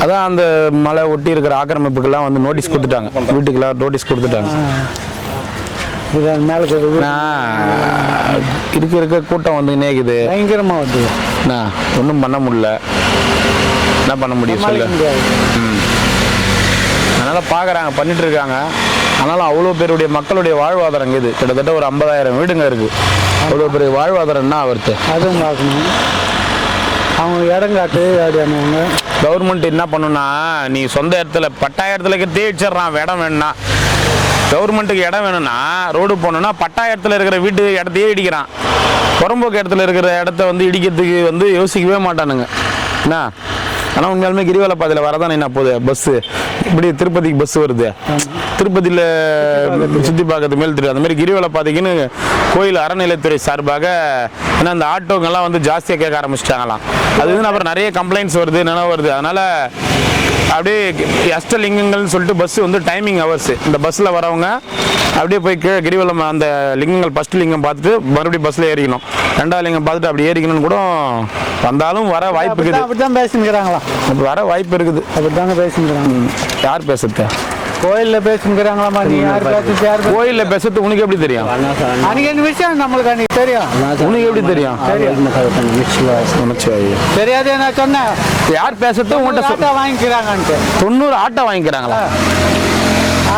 அதான். அந்த மலை ஒட்டி இருக்கிற ஆக்கிரமிப்புக்கெல்லாம் வந்து நோட்டீஸ் கொடுத்துட்டாங்க, வீட்டுக்கெல்லாம் நோட்டீஸ் கொடுத்துட்டாங்க. இருக்க கூட்டம் வந்து நேக்குது பயங்கரமா வந்து ஒன்றும் பண்ண முடியல. என்ன பண்ண முடியும் சொல்ல? அதனால பார்க்குறாங்க, பண்ணிட்டு இருக்காங்க. அதனால அவ்வளோ பேருடைய மக்களுடைய வாழ்வாதாரம் இது கிட்டத்தட்ட ஒரு 50,000 வீடுங்க இருக்கு. அவ்வளோ பெரிய வாழ்வாதாரம் என்ன அவருக்கு அதுவும் பார்க்கணும். அவங்க இடங்காட்டு அப்படியானவங்க கவர்மெண்ட் என்ன பண்ணுன்னா, நீ சொந்த இடத்துல பட்டா இடத்துல தேய்ச்சிட்றான் இடம் வேணும்னா. கவர்மெண்ட்டுக்கு இடம் வேணும்னா ரோடு போகணுன்னா பட்டா இடத்துல இருக்கிற வீட்டு இடத்தையே இடிக்கிறான். புறம்போக்கு இடத்துல இருக்கிற இடத்த வந்து இடிக்கிறதுக்கு வந்து யோசிக்கவே மாட்டானுங்க என்ன. ஆனால் உண்மையாலுமே கிரிவல பாதையில் வரதானே என்ன போகுது பஸ்ஸு. இப்படி திருப்பதிக்கு பஸ் வருது, திருப்பதியில் சுற்றி பார்க்கறது மேல் தெரியும். அந்த மாதிரி கிரிவல பாதைக்குன்னு கோயில் அறநிலைத்துறை சார்பாக ஏன்னா அந்த ஆட்டோங்கெல்லாம் வந்து ஜாஸ்தியாக கேட்க ஆரம்பிச்சிட்டாங்களாம். அது வந்து அப்புறம் நிறைய கம்ப்ளைண்ட்ஸ் வருது, என்னென்ன வருது. அதனால் அப்படியே அஷ்டலிங்கங்கள்னு சொல்லிட்டு பஸ் வந்து டைமிங் ஹவர்ஸ். இந்த பஸ்ஸில் வரவங்க அப்படியே போய் கீழே கிரிவலம் அந்த லிங்கங்கள் ஃபர்ஸ்ட் லிங்கம் பார்த்துட்டு மறுபடியும் பஸ்ஸில் ஏறிக்கணும், ரெண்டாவது லிங்கம் பார்த்துட்டு அப்படி ஏறிக்கணும்னு கூட வந்தாலும் வர வாய்ப்பு இருக்குது. அப்படிதான் பேசினுக்கிறாங்களா? வர வாய்ப்பு இருக்குது. அப்படித்தாங்க பேசினுக்கிறாங்க. யார் பேசுறது? கோயில்ல பேசினுக்கிறாங்களாமா? நீ யார் பேசுறது? யார் கோயில்ல பேசுறது உனக்கு எப்படி தெரியும்? அன்னைக்கு என்ன விஷயம் நம்மளுக்கு அன்னைக்கு தெரியும். உனக்கு எப்படி தெரியும்? தெரியாது. நான் சொன்னேன் யார் பேசுறது உங்கள்கிட்ட ஆட்டோ வாங்கிக்கிறாங்கன்ட்டு. 90 ஆட்டோ வாங்கிக்கிறாங்களா?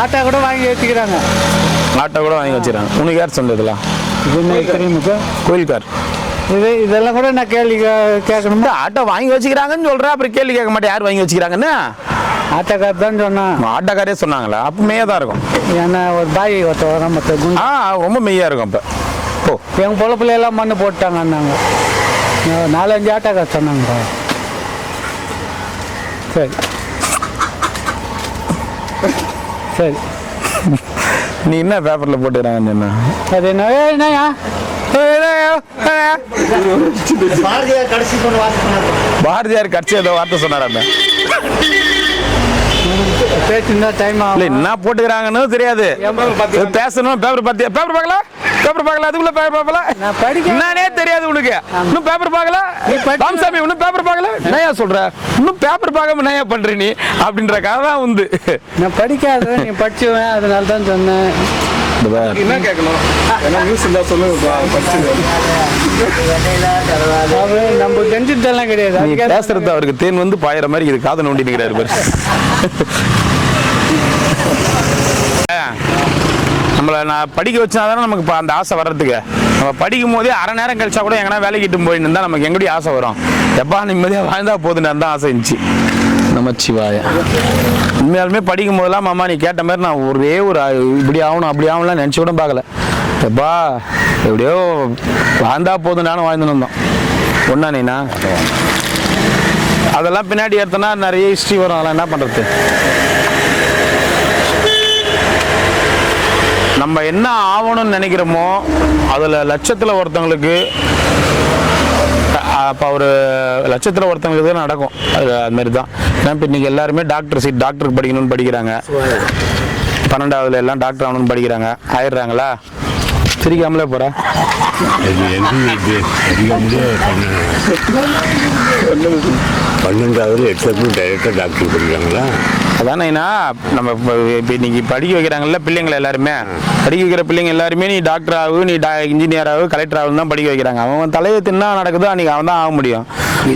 ஆட்டோ கூட வாங்கி வச்சுக்கிறாங்க. ஆட்டோ கூட வாங்கி வச்சுக்கிறாங்க. உனக்கு யார் சொன்னதுலாம்? தெரியுமுக்கு கோயில்கார். இதெல்லாம் கூட நான் கேள்வி கேட்கணுமா? ஆட்டோ வாங்கி வச்சுக்கிறாங்கன்னு சொல்றேன், அப்புறம் கேள்வி கேட்க மாட்டேன். யார் வாங்கி வச்சுக்கிறாங்கன்னு ஆட்டோக்கார் தான் சொன்னான். ஆட்டோக்காரே சொன்னாங்களா? அப்போ மெய்யா தான் இருக்கும். ஏன்னா ஒரு பாய் ஒருத்தர் ரொம்ப மெய்யா இருக்கும். அப்போ ஓ எங்கள் பொழப்புல எல்லாம் மண்ணு போட்டாங்கன்னாங்க. 4-5 ஆட்டோக்கார் சொன்னாங்க. சரி சரி. நீ என்ன பேப்பரில் போட்டுக்கிறாங்கன்னு என்ன? அது என்னயா பாரதியார் கட்சி ஏதோ வார்த்தை சொன்னாராமே. என்ன போட்டுக்கிறாங்கன்னு தெரியாது. பேசணும். பேப்பர் பார்த்தியா? பேப்பர் பார்க்கல? பேப்பர் பார்க்கல? அதுக்குள்ள பேப்பர் பார்க்கல? நானே தெரியாது உனக்கு. இன்னும் பேப்பர் பார்க்கல? ராமசாமி இன்னும் பேப்பர் பார்க்கல? நயா சொல்ற இன்னும் பேப்பர் பார்க்காம நயா பண்ற நீ அப்படின்ற கதை தான் உண்டு. நான் படிக்காத நீ படிச்சுவேன், அதனால தான் சொன்னேன். என்ன கேட்கணும்? நியூஸ் இருந்தா சொல்லுங்க. நம்ம தெரிஞ்சதெல்லாம் கிடையாது. நீ பேசுறது அவருக்கு தேன் வந்து பாயிற மாதிரி இது காதை நோண்டி நிற்கிறாரு பாரு. நம்மளை நான் படிக்க வச்சாதானே நமக்கு அந்த ஆசை வர்றதுக்கு. நம்ம படிக்கும் போதே அரை நேரம் கழிச்சா கூட எங்கன்னா வேலைக்கிட்டு போயின்னு இருந்தால் நமக்கு எங்கடி ஆசை வரும்? எப்பா நிம்மதியாக வாழ்ந்தா போதுன்னு தான் ஆசை இருந்துச்சு. நமச்சிவாய. உண்மையாலுமே படிக்கும் போதெல்லாம் மாமா நீ கேட்ட மாதிரி நான் ஒரே ஒரு இப்படி ஆகணும் அப்படி ஆகணும்லாம் நினச்சி கூட பார்க்கல. எப்பா எப்படியோ வாழ்ந்தா போதும் நானும் வாழ்ந்துன்னு இருந்தோம். ஒன்றா நீண்ணா அதெல்லாம் பின்னாடி எடுத்தோன்னா நிறைய ஹிஸ்ட்ரி வரும். அதெல்லாம் என்ன பண்ணுறது? நம்ம என்ன ஆகணும்னு நினைக்கிறோமோ அதில் லட்சத்தில் ஒருத்தவங்களுக்கு அப்போ ஒரு லட்சத்தில் ஒருத்தவங்களுக்கு தான் நடக்கும். அது அதுமாரி தான். ஏன்னா இப்போ இன்றைக்கி எல்லாருமே டாக்டருக்கு படிக்கணும்னு படிக்கிறாங்க. 12ஆவதுல எல்லாம் டாக்டர் ஆகணும்னு படிக்கிறாங்க. ஆயிடுறாங்களா? சிரிக்காமலே போற. பன்னெண்டாவது எக்ஸப்ட் டைரக்டாக டாக்டர் படிக்கிறாங்களா? அதானேண்ணா நம்ம இப்போ இன்னைக்கு படிக்க வைக்கிறாங்கல்ல பிள்ளைங்களை எல்லாருமே, படிக்க வைக்கிற பிள்ளைங்க எல்லாருமே நீ டாக்டர் ஆகு, நீ இன்ஜினியர் ஆகு, கலெக்டர் ஆகுன்னு தான் படிக்க வைக்கிறாங்க. அவன் தலையை தின்னா நடக்குதோ அன்றைக்கி அவன் தான் ஆக முடியும்.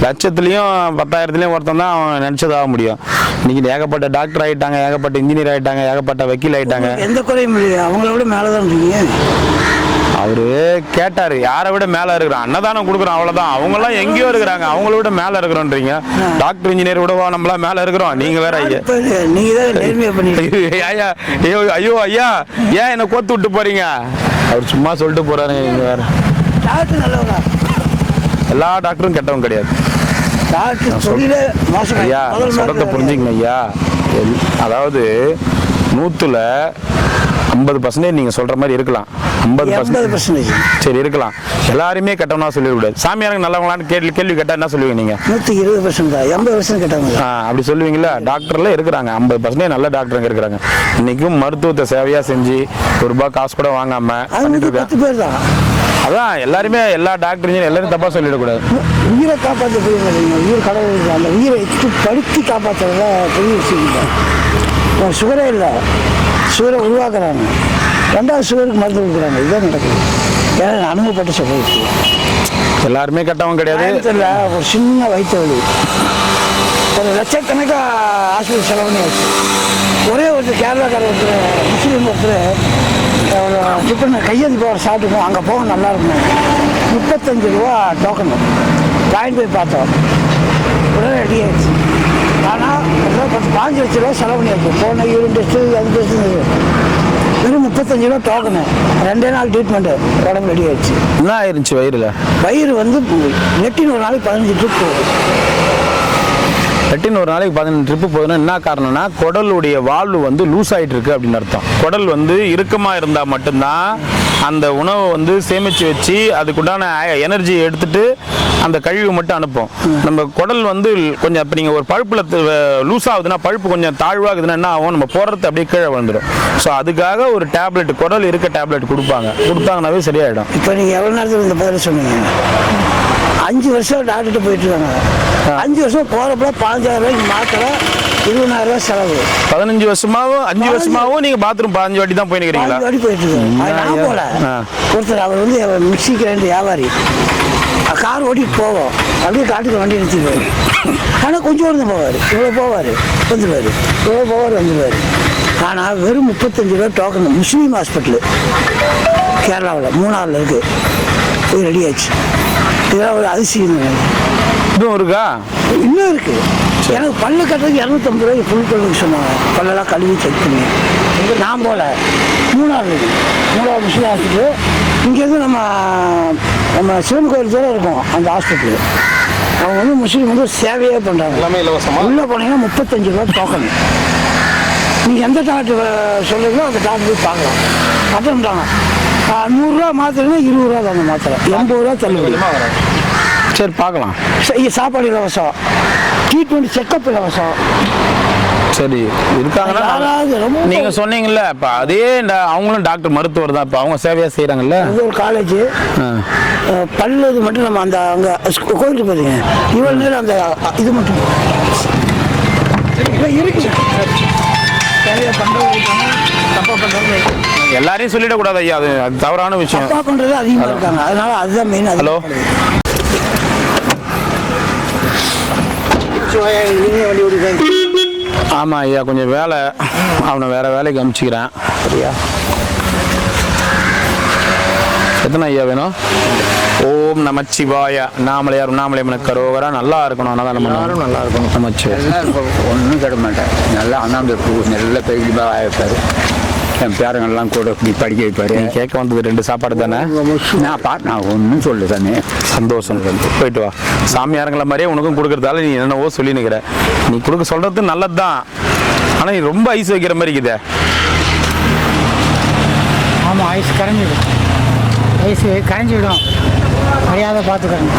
லட்சத்துலேயும் 10,000-லையும் ஒருத்தன் தான் அவன் நினச்சது ஆக முடியும். இன்னைக்கு ஏகப்பட்ட டாக்டர் ஆகிட்டாங்க, ஏகப்பட்ட இன்ஜினியர் ஆகிட்டாங்க, ஏகப்பட்ட வக்கீல் ஆகிட்டாங்க. எந்த குறையும் இல்லையா? அவங்கள விட மேலே தான் இருக்கீங்க. அவரு கேட்டாரு யாரை விட மேல இருக்கிறான், அன்னதானம் கொடுக்குறோம் அவ்வளவுதான். அவங்க எல்லாம் எங்கேயோ இருக்கிறாங்க, அவங்கள விட மேல இருக்கிறோன்றீங்க. டாக்டர் இன்ஜினியர் விடவா நம்மளா மேல இருக்கிறோம்? நீங்க வேற ஐயா, நீங்க தான் நேர்மையா பண்ணீங்க. ஐயா ஐயோ ஐயா, ஏன் என்ன கோத்து விட்டு போறீங்க? அவர் சும்மா சொல்லிட்டு போறாரு. நீங்க வேற டாக்டர் நல்லவங்க, எல்லா டாக்டரும் கெட்டவங்க கிடையாது. டாக்டர் சொல்லில மோசம். ஐயா சொல்றத புரிஞ்சுக்கங்க ஐயா. அதாவது 100ல் 50% நீங்க சொல்ற மாதிரி இருக்கலாம். 50% சரி இருக்கலாம். எல்லாருமே கெட்டவனா சொல்லிடக்கூடாது. சாமியாருங்க நல்லவங்களான்னு கேள்வி கேட்டா என்ன சொல்லுவீங்க நீங்க? 120% தான், 80% கெட்டவங்க. அப்படி சொல்லுவீங்களா? டாக்டர்ல இருக்கிறாங்க 50% நல்ல டாக்டருங்க இருக்கிறாங்க. இன்னைக்கும் மருத்துவத்தை சேவையா செஞ்சு ₹1 காசு கூட வாங்காம பண்ணிட்டு இருக்காங்க. 10 பேர் தான். அதான் எல்லாருமே எல்லா டாக்டரும் எல்லாரும் தப்பா சொல்லிடக்கூடாது. உயிரை காப்பாற்ற போயிருங்க. உயிர் கடவுள், அந்த உயிரை படுத்தி காப்பாற்றுறத பெரிய விஷயம். சுகரே இல்லை, சுகரை உருவாக்குறாங்க, 2வது சுகருக்கு மருந்து கொடுக்குறாங்க. இதுதான் நடக்குது. ஏன்னா அனுபவப்பட்டு சொல்லிடுச்சு. எல்லாருமே கெட்டவங்க கிடையாது. ஒரு சின்ன வயிற்று வலி, ஒரு லட்சக்கணக்காக ஹாஸ்பிட்டல் செலவு பண்ணியாச்சு. ஒரே ஒருத்தர் கேரளாக்கார ஒருத்தர், முஸ்லீம் ஒருத்தர் டிஃபன் கையெழுதி போகிற சாப்பிட்டுக்கணும், அங்கே போக நல்லா இருக்கும். 35 ரூபா டோக்கனு வாங்கிட்டு போய் பார்த்தோம். உடனே ரெடி ஆயிடுச்சு. ஆனால் 15 லட்ச ரூபா செலவு பண்ணியாச்சு. போன யூரின் டெஸ்ட்டு அது டெஸ்ட்டு வெறும் 35 ரூபா டோக்கனு, 2 நாள் ட்ரீட்மெண்ட்டு, உடம்பு ரெடி ஆயிடுச்சு. என்ன ஆயிருந்துச்சு வயிறுல? வயிறு வந்து நெட்டின் ஒரு நாளைக்கு 15 ட்ரிப் போகுது. ஒரு நாளைக்கு 15 ட்ரிப்பு போகுதுன்னா என்ன காரணம்னா குடலுடைய வால்வு வந்து லூஸ் ஆகிட்டு இருக்கு அப்படின்னு அர்த்தம். குடல் வந்து இறுக்கமாக இருந்தால் மட்டும்தான் அந்த உணவை வந்து சேமித்து வச்சு அதுக்குண்டான எனர்ஜி எடுத்துட்டு அந்த கழிவு மட்டும் அனுப்பும். நம்ம குடல் வந்து கொஞ்சம் இப்போ நீங்கள் ஒரு பழுப்பில் லூஸ் ஆகுதுன்னா, பழுப்பு கொஞ்சம் தாழ்வாகுதுன்னா என்ன ஆகும்? நம்ம போடுறது அப்படியே கீழே வந்துடும். ஸோ அதுக்காக ஒரு டேப்லெட், குடல் இருக்க டேப்லெட் கொடுத்தாங்கன்னாவே சரியாயிடும். இப்போ நீங்கள் எவ்வளோ நேரத்தில் இந்த பதில் சொன்னீங்க? 5 வருஷம் டாக்டர்கிட்ட போயிட்டு இருக்காங்க. 5 வருஷம் போகிறப்ப 15,000 ரூபாய்க்கு மாத்திரை, 20,000 ரூபாய் செலவு. 15 வருஷமாவும் 5 வருஷமாவும் நீங்கள் பாத்ரூம் 15 வாட்டி தான் போயிருக்கிறீங்களா? 15 வாட்டி போயிட்டு இருக்கேன். நான் போல ஒருத்தர், அவர் வந்து மிக்சி கிரைண்டர் வியாபாரி, கார் ஓட்டிட்டு போவோம், அப்படியே காட்டுக்கு வண்டி நிறுத்திடுவார். ஆனால் கொஞ்சம் வந்து போவார், இவ்வளோ போவார் வந்துடுவார், இவ்வளோ போவார் வந்துடுவார். ஆனால் வெறும் 35 ரூபா டோக்கன். முஸ்லீம் ஹாஸ்பிட்டலு கேரளாவில் மூணாரில் இருக்குது, போய் ரெடி ஆச்சு. இதெல்லாம் ஒரு அதிசயம். இதுவும் இருக்கா? இன்னும் இருக்குது. எனக்கு பல்லு கட்டுறதுக்கு 250 ரூபாய்க்கு ஃபுல் கழுவுக்கு சொன்னாங்க. பல்லெல்லாம் கழுவி செக் பண்ணி நான் போல மூணாவது முஸ்லீம் ஹாஸ்பிட்டலு. இங்கேருந்து நம்ம சிவன் கோயில் தூரம் இருக்கும் அந்த ஹாஸ்பிட்டலு. அவங்க வந்து முஸ்லீம் வந்து சேவையே பண்ணுறாங்க. எல்லாமே இலவசமாக. உள்ளே போனீங்கன்னா 35 ரூபா டோக்கன். நீங்கள் எந்த டாக்டர் சொல்லுறீங்களோ அந்த டாக்டர் போய் பார்க்கலாம். அப்படின்றாங்க 100 ரூபா மாத்திரைன்னா 20 ரூபா தாங்க மாத்திரை, 80 ரூபா தள்ளுபடி. சரி பார்க்கலாம். சாப்பாடு இலவசம், ட்ரீட்மெண்ட் செக்கப் இலவசம். சரி இருக்காங்கன்னா நீங்க சொன்னீங்கல்ல, இப்போ அதே அவங்களும் டாக்டர் மருத்துவர் தான், இப்போ அவங்க சேவையா செய்யறாங்கல்ல. இது ஒரு காலேஜ். பல்லு இது மட்டும் நம்ம அந்த அங்கே கோயிலுக்கு போறீங்க, இவ்வளோ நேரம் அந்த இது மட்டும் இருக்கு. சரியா பண்றவங்க தப்பா பண்றவங்க எல்லாரையும் சொல்லிடக்கூடாது ஐயா, அது தவறான விஷயம். தப்பா பண்றது அதிகமாக இருக்காங்க, அதனால அதுதான் மெயின். ஹலோ, வண்டி ஓடிக்காங்க. ஆமாம் ஐயா, கொஞ்சம் வேலை, அவனை வேற வேலைக்கு அனுப்பிச்சிக்கிறேன். சரியா? எத்தனை ஐயா வேணும்? ஓம் நமச்சிவாய நாமலையார் நாமலையம்மனுக்கு கரோகரா. நல்லா இருக்கணும், நல்லா நம்ம நல்லா இருக்கணும். நமச்சிவாய ஒன்றும் கெட மாட்டேன். நல்லா அண்ணாந்து நல்ல பெரிய ஆயிருப்பாரு. என் பேரங்கள்லாம் கூட இப்படி படிக்க வைப்பாரு. நீ கேட்க வந்தது 2 சாப்பாடு தானே? நான் ஒன்றும் சொல்லு தானே. சந்தோஷம். போயிட்டு வா. சாமியாருங்களை மாதிரியே உனக்கும் கொடுக்குறதால நீ என்னவோ சொல்லி நிற்கிற. நீ கொடுக்க சொல்றது நல்லது தான், ஆனால் நீ ரொம்ப ஐஸ் வைக்கிற மாதிரி இருக்குதே. ஆமாம், ஐஸ் கரைஞ்சிடும், ஐஸ் கரைஞ்சிடும். மரியாதை பார்த்துக்கணும்.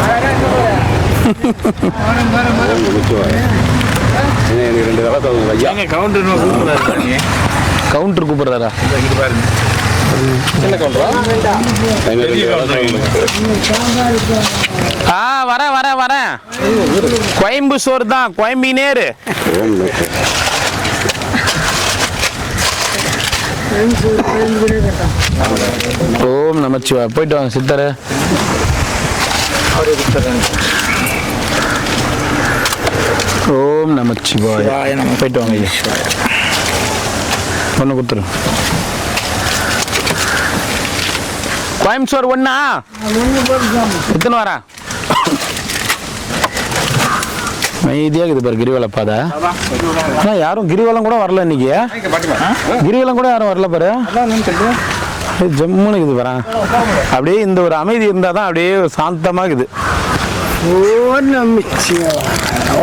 எனக்கு 2 தடவை கவுண்டர் கூப்பிடுறாரா? சின்ன கவுண்டரா? வரேன் கோயம்பு சோறு தான், கோயம்பினேரு. ஓம் நமச்சிவாய. போயிட்டு வாங்க சித்தர். ஓம் நமச்சிவாய. போயிட்டு வாங்க ஐயா. ஒன்று கொடுத்துரு. கோயம்புத்தூர் ஒண்ணா எத்தனை வரா? மைதியாக இது பாரு கிரிவல பாதை. ஆனால் யாரும் கிரிவலம் கூட வரல இன்னைக்கு. கிரிவலம் கூட யாரும் வரல பாரு. ஜம்முன்னு இருக்குது பாரு. அப்படியே இந்த ஒரு அமைதி இருந்தால் தான் அப்படியே சாந்தமாக இருக்குது. ஓம் நமச்சிவாய.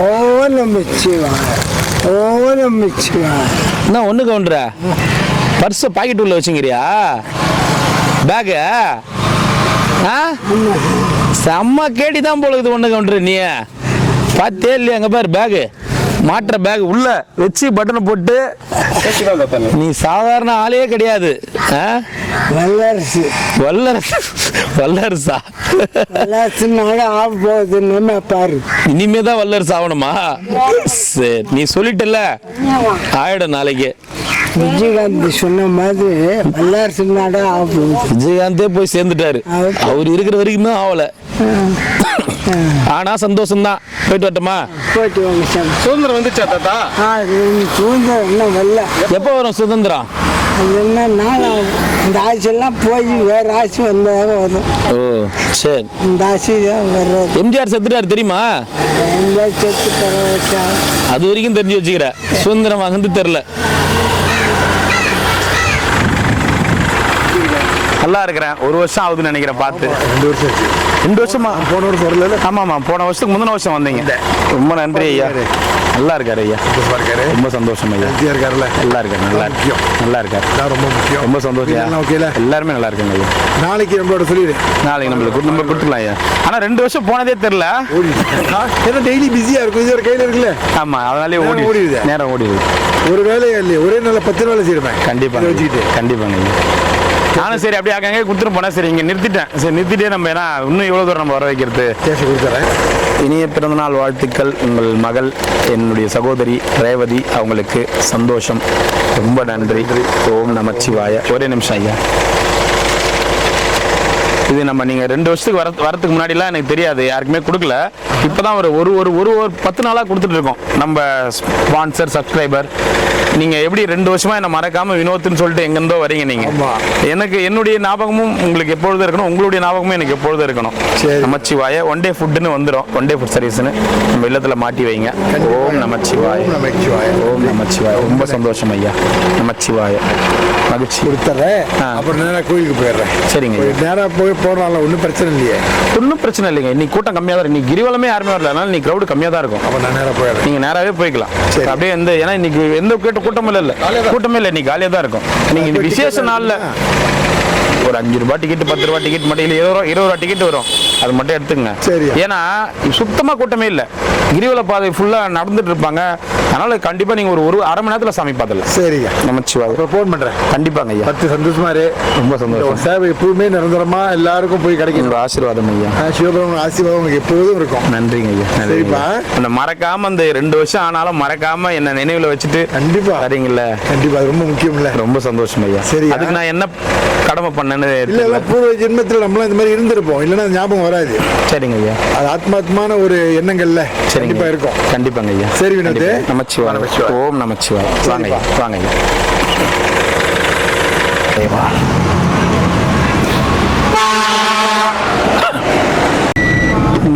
ஓம் நமச்சிவாய. ஓம் நமச்சிவாய. என்ன ஒன்று கவுண்டர பர்ஸை பாக்கெட் உள்ள வச்சுங்கிறியா? பேகு செம்ம கேட்டி தான் போல இது. ஒன்று கவுண்டர் நீ பார்த்தே இல்லையா? அங்கே பாரு பேகு, மாட்டுற பேக் உள்ள வச்சு பட்டனை போட்டு. நீ சாதாரண ஆளே கிடையாது. வல்லரசு. வல்லரசு. வல்லரசா? வல்லரசுனால ஆக போகுதுன்னு பாரு. இனிமே தான் வல்லரசு ஆகணுமா? சரி, நீ சொல்லிட்டல ஆயிடும் நாளைக்கு. விஜயகாந்த் சொன்ன மாதிரி வல்லரசு நாடா ஆக போகுது. விஜயகாந்தே போய் சேர்ந்துட்டாரு. அவர் இருக்கிற வரைக்கும் தான் ஆகல. ஆனா சந்தோஷம் தான். போயிட்டு வரட்டுமா? போயிட்டு வாங்க சார். சுதந்திரம் வந்துச்சா தாத்தா? சுதந்திரம் இன்னும் வரல. எப்போ வரும் சுதந்திரம்? அது என்ன நாள் இந்த ஆட்சியெல்லாம் போய் வேற ஆட்சி வந்ததாக வரும். ஓ சரி. இந்த ஆட்சி தான் வர்றது. எம்ஜிஆர் செத்துட்டாரு தெரியுமா? செத்து தர வச்சா அது வரைக்கும் தெரிஞ்சு வச்சுக்கிற. சுதந்திரம் வந்து தெரியல. நல்லா இருக்கிறேன். ஒரு வருஷம் ஆகுதுன்னு நினைக்கிறேன் பார்த்து. 2 வருஷமா? போன வருஷம் வரல. ஆமாம்மா, போன வருஷத்துக்கு முந்தின வருஷம் வந்தீங்க. ரொம்ப நன்றி ஐயா. நல்லா இருக்காரு ஐயா. ரொம்ப சந்தோஷம் ஐயா. இருக்காருல்ல? நல்லா இருக்காரு. நல்லா இருக்காரு. ரொம்ப முக்கியம். ரொம்ப சந்தோஷம். ஓகேல? எல்லாருமே நல்லா இருக்காங்க ஐயா. நாளைக்கு நம்மளோட சொல்லிடு. நாளைக்கு நம்மளுக்கு நம்ம கொடுத்துக்கலாம் ஐயா. ஆனால் 2 வருஷம் போனதே தெரியல. ஏன்னா டெய்லி பிஸியா இருக்கும். இது ஒரு கையில இருக்குல்ல. ஆமாம், அதனாலே ஓடிடுது. நேரம் ஓடிடுது. ஒரு வேலையே இல்லையே, ஒரே நாள் 10 வேலை செய்யறேன். கண்டிப்பாக வச்சுக்கிட்டு. கண்டிப்பாங்க ஐயா. நானும் சரி அப்படியே அங்கே கொடுத்துட்டு போனேன். சரி இங்கே நிறுத்திட்டேன். சரி நிறுத்திட்டே நம்ம ஏன்னா இன்னும் எவ்வளோ தூரம் நம்ம வர வைக்கிறது. கேஷ் கொடுத்துறேன். இனிய பிறந்தநாள் வாழ்த்துக்கள். உங்கள் மகள் என்னுடைய சகோதரி ரேவதி, அவங்களுக்கு சந்தோஷம். ரொம்ப நன்றி. ஓம் நமச்சிவாய. ஒரே நிமிஷம் ஐயா. இது நம்ம நீங்கள் 2 வருஷத்துக்கு வரத்துக்கு முன்னாடிலாம் எனக்கு தெரியாது, யாருக்குமே கொடுக்கல. இப்போ தான் ஒரு 10 நாளாக கொடுத்துட்டு இருக்கோம். நம்ம ஸ்பான்சர் சப்ஸ்கிரைபர் நீங்கள் எப்படி 2 வருஷமாக என்னை மறக்காமல் வினோத்துன்னு சொல்லிட்டு எங்கேருந்தோ வரீங்க நீங்கள். எனக்கு என்னுடைய ஞாபகமும் உங்களுக்கு எப்பொழுதும் இருக்கணும், உங்களுடைய ஞாபகமும் எனக்கு எப்பொழுதும் இருக்கணும். நமச்சிவாய. ஒன் டே ஃபுட்டுன்னு வந்துடும். ஒன் டே ஃபுட் சர்வீஸ்னு நம்ம இல்லத்தில் மாட்டி வைங்க. ஓம் நமச்சிவாய. ஓம் நமச்சிவாய. ரொம்ப சந்தோஷம் ஐயா. நமச்சிவாய. மகிழ்ச்சி. கொடுத்துறேன். அப்புறம் நேராக கோயிலுக்கு போயிடுறேன். சரிங்க. நேராக போய் போனால ஒன்றும் பிரச்சனை இல்லையே. ஒன்றும் பிரச்சனை இல்லைங்க. இன்னைக்கு கூட்டம் கம்மியாக தான். இன்னைக்கு கிரிவலமே யாருமே வரல. அதனால இன்னைக்கு க்ரௌடு கம்மியாக தான் இருக்கும். அப்போ நான் நேராக போயிடுறேன். நீங்கள் நேராகவே போய்க்கலாம். அப்படியே ஏன்னா இன்னைக்கு எந்த கூட்டமே இல்லை. கூட்டமே இல்லை. இன்னைக்கு காலியாக தான் இருக்கும். நீங்கள் இந்த விசேஷ நாளில் ஒரு 5 ரூபாய் டிக்கெட், 10 ரூபாய் டிக்கெட் மட்டும் இல்லை, 20 ரூபா டிக்கெட் வரும். அது மட்டும் எடுத்துக்கங்க. சரி. ஏன்னா சுத்தமாக கூட்டமே இல்லை. கிரிவல பாதை ஃபுல்லாக நடந்துட்டு இருப்பாங்க. அதனால கண்டிப்பாக நீங்கள் ஒரு அரை மணி நேரத்தில் சாமி பார்த்துடலாம். சரிங்க. நமச்சிவாய. ஃபோன் பண்ணுறேன். கண்டிப்பாங்க ஐயா. சந்தோஷமா இரு. ரொம்ப சந்தோஷம். சேவை எப்பவுமே நிரந்தரமா எல்லாருக்கும் போய் கிடைக்கும். ஒரு ஆசீர்வாதம் ஐயா. சிவபெருமான் ஆசீர்வாதம் உங்களுக்கு எப்போதும் இருக்கும். நன்றிங்க ஐயா. சரிப்பா. அந்த மறக்காம அந்த 2 வருஷம் ஆனாலும் மறக்காம என்ன நினைவுல வச்சுட்டு கண்டிப்பா சரிங்களா? கண்டிப்பா. அது ரொம்ப முக்கியம் இல்ல? ரொம்ப சந்தோஷம் ஐயா. சரி, அதுக்கு நான் என்ன கடமை பண்ணேன்னு இல்ல, பூர்வ ஜென்மத்தில் நம்மளும் இந்த மாதிரி இருந்திருப்போம். இல்லைன்னா ஞாபகம் வராது. சரிங்க ஐயா. அது ஆத்மாத்மான ஒரு எண்ணங்கள்ல கண்டிப்பா இருக்கும். கண்டிப்பாங்க ஐயா. சரி வினோத். நமச்சிவாய. ஓம் நமச்சிவாய. வாங்க ஐயா. வாங்க ஐயா.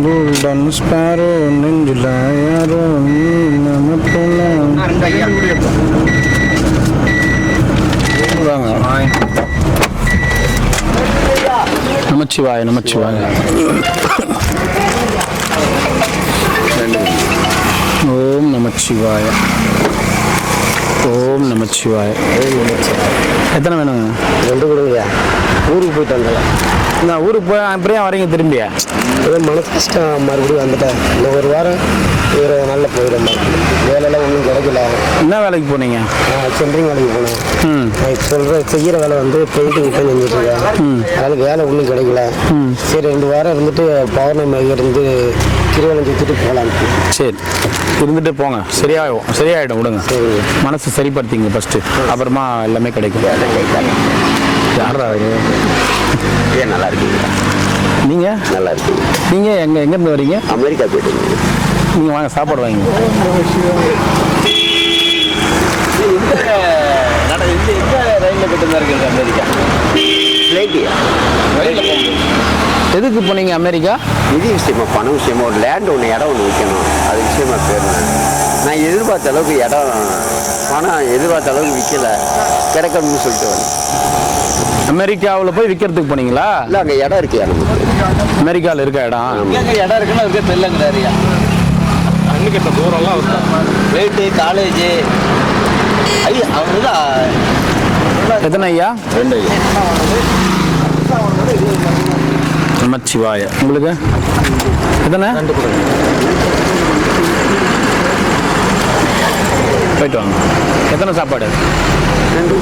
Golden Sparrow நெஞ்சில யாரோ நீ நமப்பலாம். நமச்சிவாய. நமச்சிவாய. ஓம் நமச்சிவாய. ஓம் நமச்சிவாய. எத்தனை வேணுங்க? 2 கொடுங்க. ஊருக்கு போயிட்டு வந்தேன். நான் ஊருக்கு போய் அப்படியே வரீங்க திரும்பியா? ஏதோ மனசு கஷ்டம் மறுபடியும் வந்துட்டேன். இந்த ஒரு வாரம் வேறு நல்ல போயிடும். வேலையெல்லாம் ஒன்றும் கிடைக்கல. என்ன வேலைக்கு போனீங்க? சென்ட்ரிங் வேலைக்கு போனேன். நான் இப்போ செய்கிற வேலை வந்து பெயிண்டிங் தான் செஞ்சுட்டு இருக்கேன். அதனால் வேலை ஒன்றும் கிடைக்கல. சரி 2 வாரம் இருந்துட்டு பௌர்ணமி இருந்து திருவள்ளம் சுற்றிட்டு போகலாம். சரி இருந்துட்டு போங்க, சரியாயிடும் விடுங்க. மனசு சரிப்படுத்திங்க ஃபஸ்ட்டு, அப்புறமா எல்லாமே கிடைக்கும். யாரா ஏன் நல்லா இருக்கீங்க? நீங்கள் நல்லா இருக்கீங்க. நீங்கள் எங்கேருந்து வரீங்க? அமெரிக்கா போயிட்டு நீங்கள் வாங்க சாப்பாடு வாங்க. எந்த ரயிலில் போயிட்டு தான் இருக்குது அமெரிக்கா? ஃப்ளைட்டியா? எதுக்கு போனீங்க அமெரிக்கா? நிதி விஷயமா, பண விஷயமா, ஒரு லேண்ட் ஒன்று, இடம் ஒன்று விற்கணும். அது விஷயமா போயிருந்தேன். நான் எதிர்பார்த்த அளவுக்கு இடம், பணம் எதிர்பார்த்த அளவுக்கு விற்கலை, கிடைக்கணும்னு சொல்லிட்டு வந்தேன். அமெரிக்காவில் போய் விற்கிறதுக்கு போனீங்களா? இல்லை, அங்கே இடம் இருக்கு நமக்கு. அமெரிக்காவில் இருக்க இடம் எங்கே இடம் இருக்குன்னு இருக்கே தெரியலங்கிறாரியா. அன்னைக்கு இந்த தூரம்லாம் இருக்கும். வீட்டு காலேஜு ஐயா அவங்க எத்தனை ஐயா? 2 ஐயா. நமச்சிவாய. உங்களுக்கு எத்தனை? போயிட்டு வாங்க. எத்தனை சாப்பாடு? 2.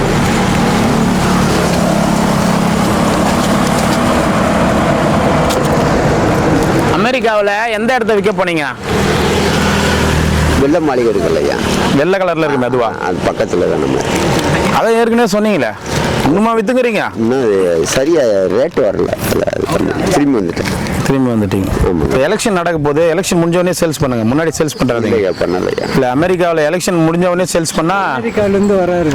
அமெரிக்காவில் எந்த இடத்த விற்க போனீங்க? வெள்ளை மாளிகை இருக்குல்ல ஐயா, வெள்ளை கலரில் இருக்குமே அதுவா? அது பக்கத்தில் தான் நம்ம. அதை ஏற்கனவே சொன்னீங்களே, இன்னுமா விற்றுக்குறீங்க? இன்னும் அது சரியாக ரேட்டு வரல. அது திரும்பி வந்துட்டேன். திரும்பி வந்துட்டீங்க. இப்போ எலெக்ஷன் நடக்க போது, எலெக்ஷன் முடிஞ்சவொடனே சேல்ஸ் பண்ணுங்க, முன்னாடி சேல்ஸ் பண்ணுறாதீங்க. இல்லையா, பண்ணலையா? இல்லை, அமெரிக்காவில் எலெக்ஷன் முடிஞ்சவொடனே சேல்ஸ் பண்ணால் அமெரிக்காவிலேருந்து வராரு,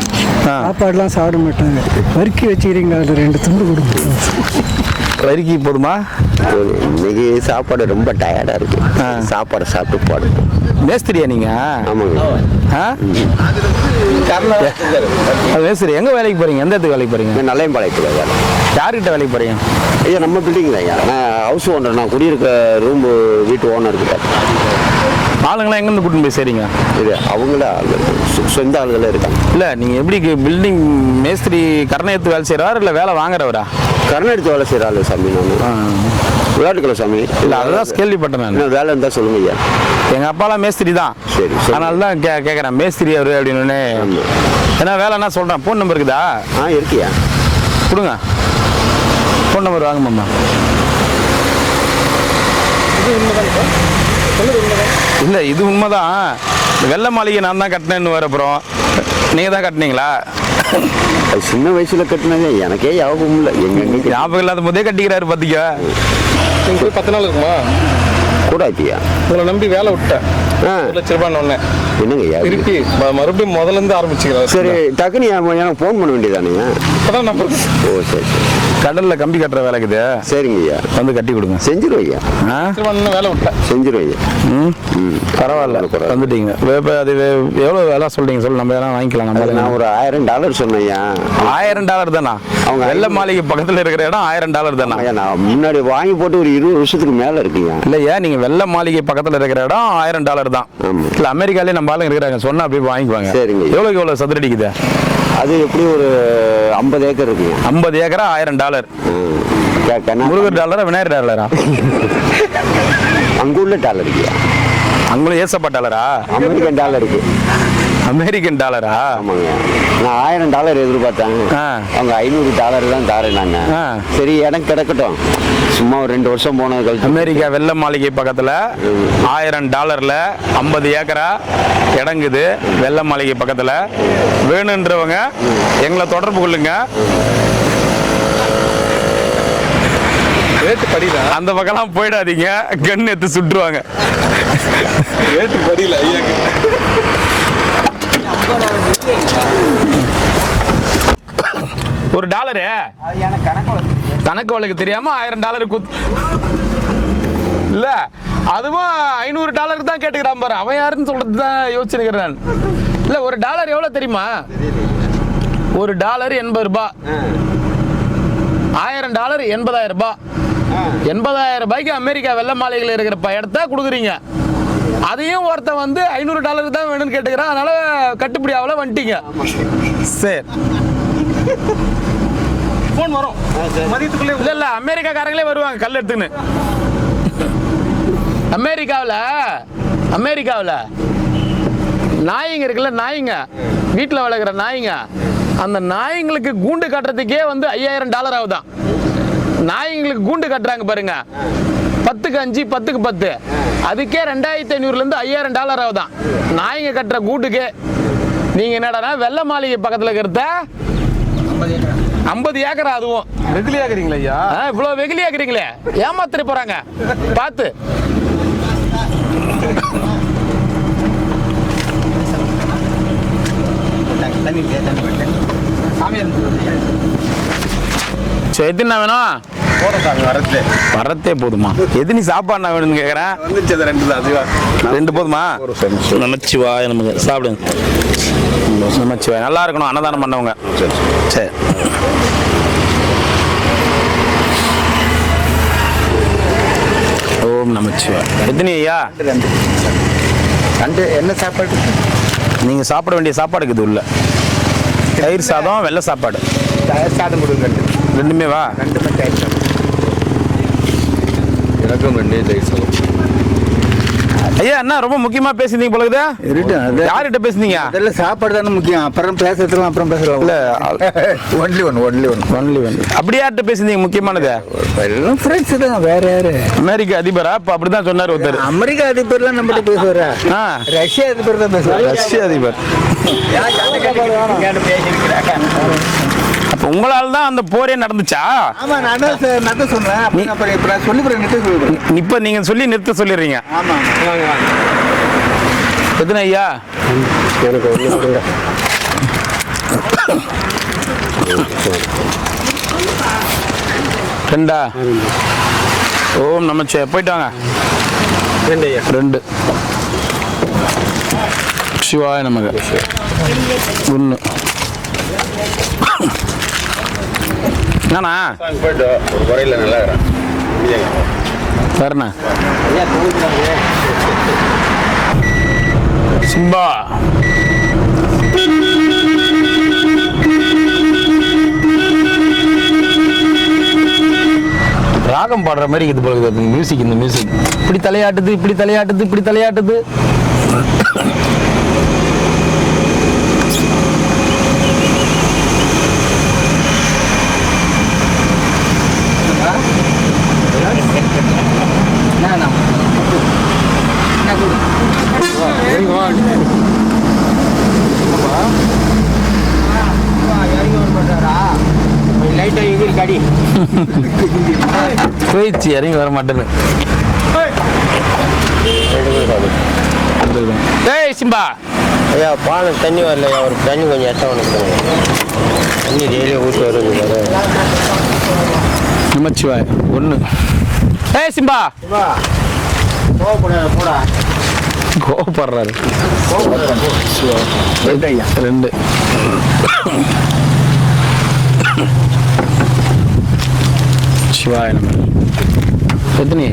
சாப்பாடுலாம் சாப்பிட மாட்டாங்க. வறுக்கி வச்சுக்கிறீங்க, அதில் 2 துண்டு கொடுங்க. வரிக்கு போதுமா? இன்னைக்கு சாப்பாடு ரொம்ப டயர்டாக இருக்கு. சாப்பாடு சாப்பிட்டு பாடு. மேஸ்திரியா நீங்கள்? ஆமாங்க. அது மேஸ்திரி. எங்கே வேலைக்கு போகிறீங்க? எந்த இடத்துக்கு வேலைக்கு போகிறீங்க? நல்லையம்பாளையத்தில் வேலை. யார்கிட்ட வேலைக்கு போகிறீங்க? ஐயா நம்ம பில்டிங்கில் ஐயா, நான் ஹவுஸ் ஓனர். நான் குடியிருக்க ரூம்பு வீட்டு ஓனர் கிட்ட. ஆளுங்களாம் எங்கேருந்து கூட்டின்னு போய் சரிங்க? இது அவங்கள சொந்த ஆளுகளே இருக்காங்க. இல்லை, நீங்கள் எப்படி பில்டிங் மேஸ்திரி கரணை எடுத்து வேலை செய்கிறவரா இல்லை வேலை வாங்குறவரா? கரணை எடுத்து வேலை செய்கிற ஆளு சாமி. நான் விளையாட்டுக்கல சாமி. இல்லை, அதுதான் கேள்விப்பட்டேன் நான். வேலை இருந்தால் சொல்லுங்க ஐயா. எங்கள் அப்பாலாம் மேஸ்திரி தான். சரி, அதனால தான் கேட்குறேன், மேஸ்திரி அவரு அப்படின்னு. ஏன்னா வேலைன்னா சொல்கிறேன். ஃபோன் நம்பர் இருக்குதா? இருக்கியா, கொடுங்க. ஃபோன் நம்பர் வாங்க மாமா. இல்லை, இது உண்மைதான். வெள்ளை மாளிகை நான் தான் கட்டினேன்னு வர, அப்புறம் நீங்கள் தான் கட்டினீங்களா? அது சின்ன வயசுல கட்டினது எனக்கே ஞாபகம் இல்லை. எங்க ஞாபகம் இல்லாத போதே கட்டிக்கிறாரு பார்த்திக்க. நீங்கள் போய் 10 நாள் இருக்குமா கூட ஆட்டியா? உங்களை நம்பி வேலை விட்டேன். 1 லட்ச ரூபான்னு ஒன்று. என்னங்க ஐயா, திருப்பி மறுபடியும் முதலேருந்து ஆரம்பிச்சுக்கிறேன். சரி, டக்குனு எனக்கு ஃபோன் பண்ண வேண்டியதானுங்க. அதான் நம்பர். ஓ சரி சரி. கடலில் கம்பி கட்டுற வேலைக்குது. சரிங்க ஐயா, வந்து கட்டி கொடுங்க. செஞ்சிருவோம் ஐயா. வேலை விட்டேன். செஞ்சிருவோம் ஐயா. பரவாயில்ல, வந்துட்டீங்க. அது எவ்வளோ வேலை சொல்றீங்க? சொல்லு, நம்ம எல்லாம் வாங்கிக்கலாம். நம்ம நான் ஒரு $1000 சொன்னேன் ஐயா. $1000 தானா? அவங்க வெள்ளை மாளிகை பக்கத்தில் இருக்கிற இடம் $1000 தானா? நான் முன்னாடி வாங்கி போட்டு ஒரு 20 வருஷத்துக்கு மேலே இருக்குங்க. இல்லையா, நீங்கள் வெள்ளை மாளிகை பக்கத்தில் இருக்கிற இடம் $1000 தான். இல்லை, அமெரிக்காலே நம்ம ஆளுங்க இருக்கிறாங்க, சொன்னா அப்படியே வாங்கிக்குவாங்க. சரிங்க. எவ்வளோ சதுரடிக்குது? அது எப்படி ஒரு 50 ஏக்கர் இருக்குங்க. 50 ஏக்கரா $1000? முருகர் டாலரா விநாயகர் டாலரா? அங்குள்ள டாலர் இருக்கியா? அங்குள்ள ஏசப்பா டாலரா? அமெரிக்கன் டாலர் இருக்கு. அமெரிக்கன் டாலரா? ஆமாங்க. நான் $1000 எதிர்பார்த்தேன். அவங்க $500 தான் தாரேனாங்க. சரி, எனக்கு கிடக்கட்டும், சும்மா ஒரு 2 வருஷம் போனது கழிச்சு. அமெரிக்கா வெள்ளை மாளிகை பக்கத்தில் $1000 50 ஏக்கரா இடங்குது. வெள்ளை மாளிகை பக்கத்தில் வேணுன்றவங்க எங்களை தொடர்பு கொள்ளுங்க. ரேட்டு படியில அந்த பக்கம்லாம் போயிடாதீங்க, கன் எடுத்து சுட்டுருவாங்க. ரேட்டு படியில ஐயாக்கு. ஒரு டாலரு கணக்கு வழக்கு தெரியாம $1000 இல்ல, அதுவும் $500 தான் கேட்டுக்கிறான் பாரு. அவன் யாருன்னு சொல்றது தான் யோசிச்சுக்கிறேன். இல்ல, ஒரு டாலர் எவ்வளவு தெரியுமா? ஒரு டாலர் $80. $1000 $80,000. $80,000 அமெரிக்கா வெள்ளை மாளிகையில் இருக்கிற இடத்த கொடுக்குறீங்க. அதையும் ஒருத்தன் வந்து $500 தான் வேணும்னு கேட்டுக்கிறான். அதனால கட்டுப்படி ஆகல, வந்துட்டீங்க. சரி, ஃபோன் வரும் மதியத்துக்குள்ளே. இல்ல அமெரிக்காக்காரங்களே வருவாங்க கல் எடுத்துன்னு. அமெரிக்காவில் நாய்ங்க இருக்குல்ல, நாய்ங்க வீட்டில் வளர்க்குற நாய்ங்க, அந்த நாய்ங்களுக்கு கூண்டு கட்டுறதுக்கே வந்து $5000 ஆகுதான். நாய்ங்களுக்கு கூண்டு கட்டுறாங்க பாருங்க, 10க்கு 5 10க்கு 10, அதுக்கே $2500 $5000 ஆகுதான் நாய்ங்க கட்டுற கூண்டுக்கே. நீங்க என்னடா வெள்ள மாளிகை பக்கத்தில் இருக்கிறத 50 ஏக்கரா, அதுவும் வெகுளியாக்குறீங்களா ஐயா? இவ்வளவு வெகுளியாக்குறீங்களே, ஏமாத்திர போறாங்க பார்த்து. சரி, எத்தனை வேணும்? வரத்தே போதுமா? எது நீ சாப்பாடு வேணும்னு கேட்குறேன். 2 போதுமா? நமச்சிவாய நமக்கு சாப்பிடுங்க. நமச்சிவாய நல்லா இருக்கணும் அன்னதானம் பண்ணவங்க. சரி ஓம் நமச்சிவாய. எத்தனை ஐயா? 2 என்ன சாப்பாடு? நீங்க சாப்பிட வேண்டிய சாப்பாடு இருக்குது உள்ள. தயிர் சாதம், வெள்ளை சாப்பாடு. தயிர் சாதம் கொடுங்க. 2மே வா. 2மே தயிர் சாதம். எனக்கும் 2 தயிர் சாதம். ஐயா என்ன ரொம்ப முக்கியமா பேசுனீங்க போல இருக்குது. யார்கிட்ட பேசுனீங்க? அதெல்லாம் சாப்பாடு தானே முக்கியம், அப்புறம் பேசுறதுலாம் அப்புறம் பேசலாம். இல்ல ஒன்லி ஒன். அப்படியே யார்கிட்ட பேசுனீங்க முக்கியமானது? எல்லாம் ஃப்ரெண்ட்ஸ் தான், வேற யாரு? அமெரிக்க அதிபரா? இப்ப அப்படிதான் சொன்னார் ஒருத்தர். அமெரிக்கா அதிபர்லாம் நம்மகிட்ட பேசுவாரா? ரஷ்யா அதிபர் தான் பேசுவார். ரஷ்ய அதிபர். அப்ப உங்களால தான் அந்த போரே நடந்துச்சா? ஆமா, நான் தான் சொன்னேன். அப்புறம் சொல்லிடுறேன். இப்ப நீங்க சொல்லி நிறுத்த சொல்லிடுறீங்க. ஆமா. எத்தனை ஐயா? எனக்கு ஒன்று கொடுங்க. ரெண்டா? ஓம் நமச்சே. போயிட்டு வாங்க. 2 சிவாய நமக. 1 என்னண்ணா? போயிட்டு ஒரு குறையில நல்லா இருக்கிறேன். சரிண்ணா. சிம்பா ராகம் பாடுற மாதிரி இது போல மியூசிக். இந்த மியூசிக் இப்படி தலையாட்டுது, இப்படி தலையாட்டுது, இப்படி தலையாட்டுது. போயிடுச்சு, இறங்கி வர மாட்டேன்னு. ஏய் சிம்பா. ஐயா பானை தண்ணி வரலையா? ஒரு தண்ணி கொஞ்சம் எட்ட உனக்கு தண்ணி டெய்லியும் ஊற்றி வருது. நமச்சிவாய். 1. ஏய் சிம்பா. போடா கோவப்படுறாரு. 2 சிவாய நம்ம. எத்தனை?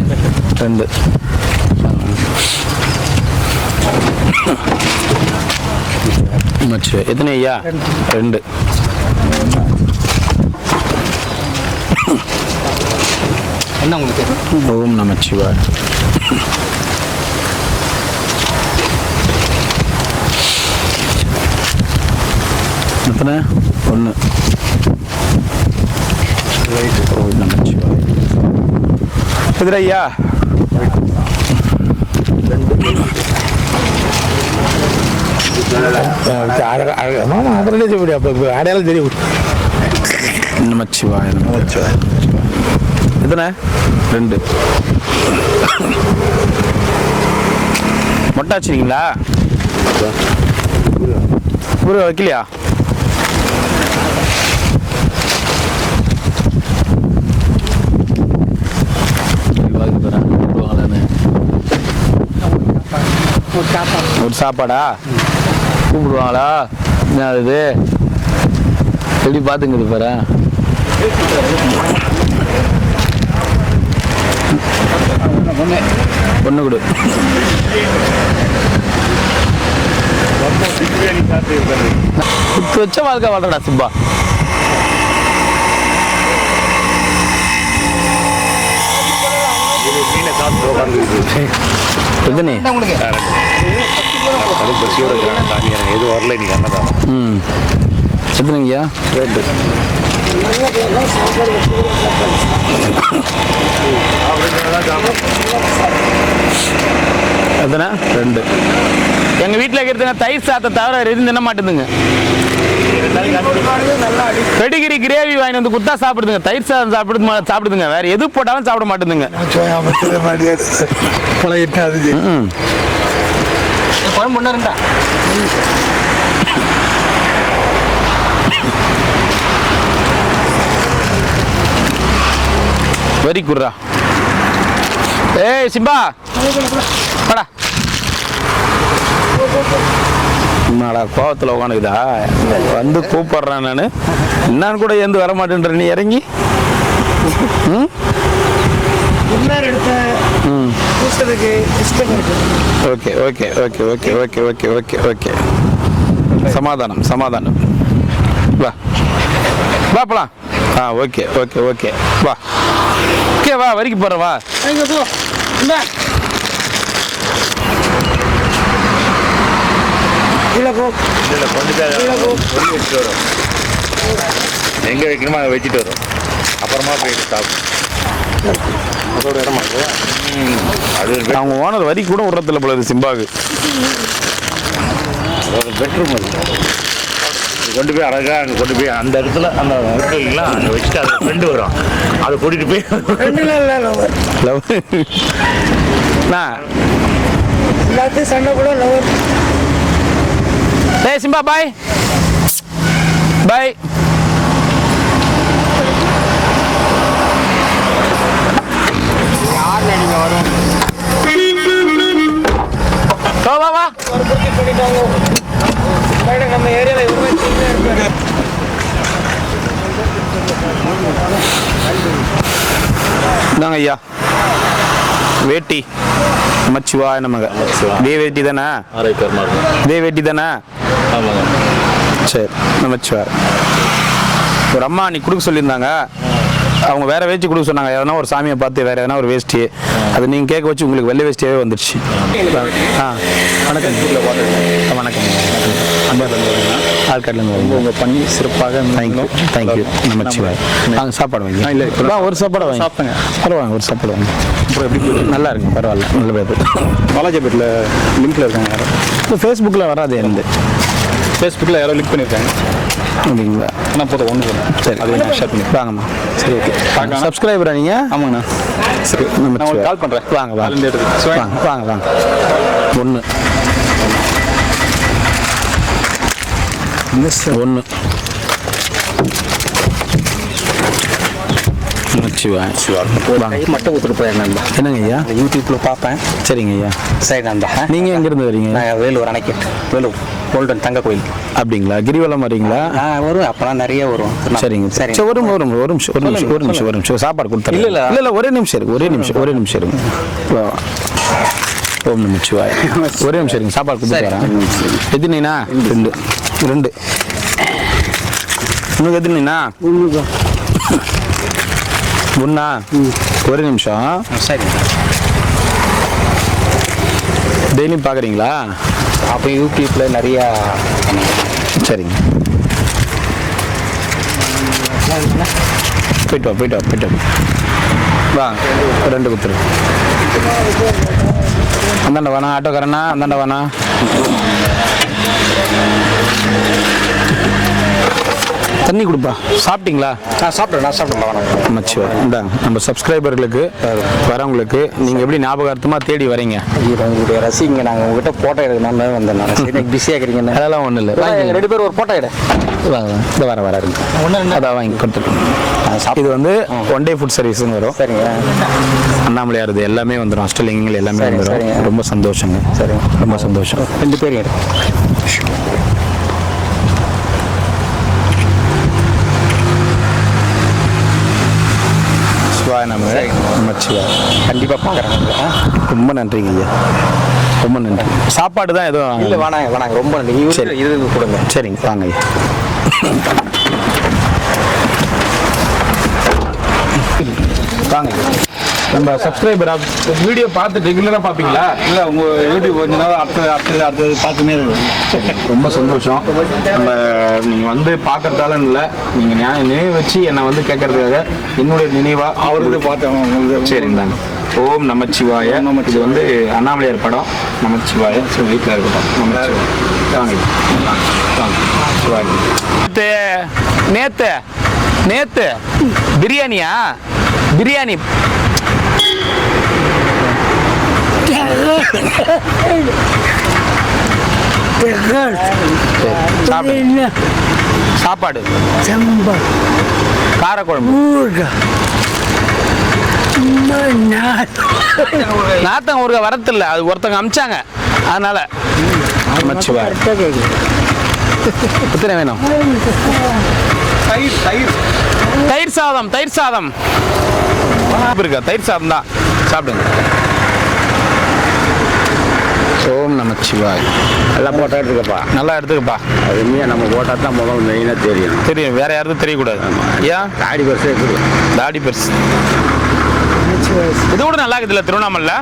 2. மச்சு எத்தனை ஐயா? 2. என்ன உங்களுக்கு? ஓம் நமச்சிவாய். எத்தனை? 1. ஓம் நமச்சிவாய். எதிர ஐயா? 2. அடையாளம் தெரியும். நமச்சிவாய் நமச்சிவாய். எத்தனை? 2. மொட்டை வச்சுருக்கீங்களா? ஊரு வைக்கலையா? ஒரு சாப்பாடா கூப்பிடுவாங்களா? என்ன இது எப்படி பார்த்துங்குது பாரு. ஒன்று கொடு. குத்து வச்ச வாழ்க்கை வாழ்றடா சிம்பா. எதுனே எது வரல நீ அன்னதான் எதுனங்கய்யா எத்தனை 2 எங்கள் வீட்டில் இருக்கிறதுங்க தயிர் சாத்தை தவிர வேறு எதுவும் தின்ன மாட்டேதுங்க. பெடிகிரி கிரேவி வாங்கி வந்து கொடுத்தா சாப்பிடுதுங்க. தயிர் சாதம் சாப்பிடுதுங்க. வேற எது போட்டாலும் சாப்பிட மாட்டேதுங்க. குழம்பு ஒன்றா இருந்தா வெரி குட்ரா. ஏய் சிம்பா வாடா. என்னடா கோவத்தில் உட்காந்துக்குதா வந்து கூப்பிட்றேன் நான் என்னான்னு கூட ஏந்து வர மாட்டேன்ற நீ இறங்கி. Okay okay okay okay okay okay okay okay சமாதானம் சமாதானம். வா வா போலாம். ஓகே ஓகே ஓகே வா. ஓகே வா வரைக்கும் போகிறேன் வா. எங்க வைக்கணுமோ அதை வச்சுட்டு வரும். அப்புறமா போயிட்டு சாப்பிடும். அதோட இடமா அது அவங்க ஓனர் வரி கூட விடுறதில்ல போல இது சிம்பாவுக்கு. ஒரு பெட்ரூம் அது கொண்டு போய் அழகாக அங்கே கொண்டு போய் அந்த இடத்துல அந்த ஹோட்டல்லாம் அங்கே வச்சுட்டு அது ஃப்ரெண்டு வரும். அதை கூட்டிகிட்டு போய் எல்லாத்தையும் சண்டை கூட லவர். டேய் சிம்பா பாய் பாய். வா வா நம்ம ஏரியாவில் இந்தாங்க ஐயா வேட்டி நமச்சிவா நமக. இதே வேட்டி தானே? இதே வேட்டி தானே? சரி நமச்சிவா. ஒரு அம்மா நீ கொடுக்க சொல்லியிருந்தாங்க. அவங்க வேற வேஷ்டி கொடுக்க சொன்னாங்க. எதனா ஒரு சாமியை பார்த்து வேற எதனா ஒரு வேஷ்டி அது நீங்கள் கேட்க வச்சு உங்களுக்கு வெள்ளை வேஷ்டியாகவே வந்துடுச்சு. வணக்கம் வணக்கம். ஆற்காட்லேருந்து உங்கள் பணி சிறப்பாக. தேங்க்யூ நமச்சிவாய். வாங்க சாப்பாடு வாங்க. இல்லை ஒரு சாப்பாடு வாங்க. சாப்பிடுங்க பரவாயில்ல. ஒரு சாப்பாடு வாங்க. அப்புறம் எப்படி நல்லா இருக்குங்க. பரவாயில்ல நல்ல பேர். பாலாஜிபேட்டில் லிங்க்ல இருக்காங்க யாரும். இப்போ ஃபேஸ்புக்கில் வராது இருந்து. ஃபேஸ்புக்கில் யாரோ லிங்க் பண்ணியிருக்காங்க அப்படிங்களா? நான் போதும் ஒன்று சரி அதை நான் ஷேர் பண்ணி வாங்கம்மா. சரி ஓகே. சப்ஸ்கிரைபரா நீங்கள்? ஆமாங்கண்ணா. சரி நான் உங்களுக்கு கால் பண்ணுறேன். வாங்க வாங்க வாங்க வாங்க வாங்க. 1 மட்டும் கொடுத்துட்டு போயிருந்தேன். என்னங்க ஐயா? யூடியூப்ல பார்ப்பேன். சரிங்க ஐயா. சரி நண்பா. நீங்கள் எங்கேருந்து வரீங்க? நான் வேலூர் அணைக்கேட் வேலூர் கோல்டன் தங்க கோயில். அப்படிங்களா? கிரிவலம் வரீங்களா? நான் வரும் அப்போலாம் நிறைய வரும். சரிங்க சரி. ஒரு நிமிஷம் சாப்பாடு கொடுத்தேன். இல்லை இல்லை இல்லை ஒரே நிமிஷம் இருக்கு. ஒரே நிமிஷம் இருங்க. ஓம் நமச்சிவாய். ஒரே நிமிஷம் இருங்க. சாப்பாடு கொடுத்துறேன். எத்தனைண்ணா? 2 உனக்கு எத்தனைண்ணா? 1 ஒரே நிமிஷம். சரி. டெய்லியும் பார்க்குறீங்களா? அப்போ யூடியூப்பில் நிறையா. சரிங்க போயிட்டு வா. 2 கொடுத்துரு. அந்தாண்ட வேணா ஆட்டோக்காரண்ணா. அந்தாண்ட வேணா. தண்ணி கொடுப்பா. சாப்பிட்டீங்களா? நான் சாப்பிட்டேன். மச்சிவா இந்தாங்க. நம்ம சப்ஸ்கிரைபர்களுக்கு வரவங்களுக்கு நீங்கள் எப்படி ஞாபகார்த்தமாக தேடி வரீங்க? உங்களுடைய ரசிங்க நாங்கள் உங்ககிட்ட ஃபோட்டோ எடுக்கணும்னு வந்தேன். நான் பிஸியாக இருக்கிறீங்க. அதெல்லாம் ஒன்றும் இல்லை. 2 பேர் ஒரு ஃபோட்டோ எடு. இந்த வர இருங்க. அதான் வாங்கி கொடுத்துருக்கோம். இது வந்து 1 டே ஃபுட் சர்வீஸ்னு வரும். சரிங்க. அண்ணாமலையார் இது எல்லாமே வந்துடும். அஷ்டலிங்கங்கள் எல்லாமே வந்துடும். ரொம்ப சந்தோஷங்க. சரிங்க ரொம்ப சந்தோஷம். 2 பேர் எடு. கண்டிப்பாக பார்க்குறேன். ரொம்ப நன்றிங்க ஐயா. ரொம்ப நன்றி. சாப்பாடு தான் எதுவும் இல்லை வேணாங்க. ரொம்ப நன்றி. சரி இது கொடுங்க. சரிங்க வாங்க ஐயா. வாங்க நம்ம சப்ஸ்கிரைபர் வீடியோ பார்த்துட்டு ரெகுலராக பார்ப்பீங்களா? இல்லை உங்கள் யூடியூப் கொஞ்ச நாள் அடுத்தது பார்த்துமே ரொம்ப சந்தோஷம். நம்ம நீங்கள் வந்து பார்க்கறதால இல்லை, நீங்கள் நினைவு வச்சு என்னை வந்து கேட்கறதுக்காக என்னுடைய நினைவா அவருக்கு பார்த்தேன். சரிந்தாங்க. ஓம் நமச்சிவாய. இது வந்து அண்ணாமலையார் படம். நமச்சிவாய. சரி, வீட்டில் இருக்கட்டும். நமச்சிவாய. நேத்து பிரியாணியா? பிரியாணி சாப்பாடு, காரக்குழம்பு, நாத்தம் ஊருக வரத்தில்ல, அது ஒருத்தங்க அமிச்சாங்க, அதனால எத்தனை வேணும்? தயிர் சாதம். தயிர் சாதம் இருக்கா? தயிர் சாதம் தான் சாப்பிடுங்க. ஓம் நமச்சிவாய். எல்லாம் போட்டோ எடுத்துக்கப்பா. நல்லா எடுத்துக்கப்பா. அது உண்மையாக நம்ம போட்டால் தான் முதல் மெயினாக தெரியும். வேற யாருக்கும் தெரியக்கூடாது. ஏன்? தாடி பெருசு இருக்குது. தாடி பெருசு. இது கூட நல்லா இருக்குதுல்ல திருவண்ணாமலையில்.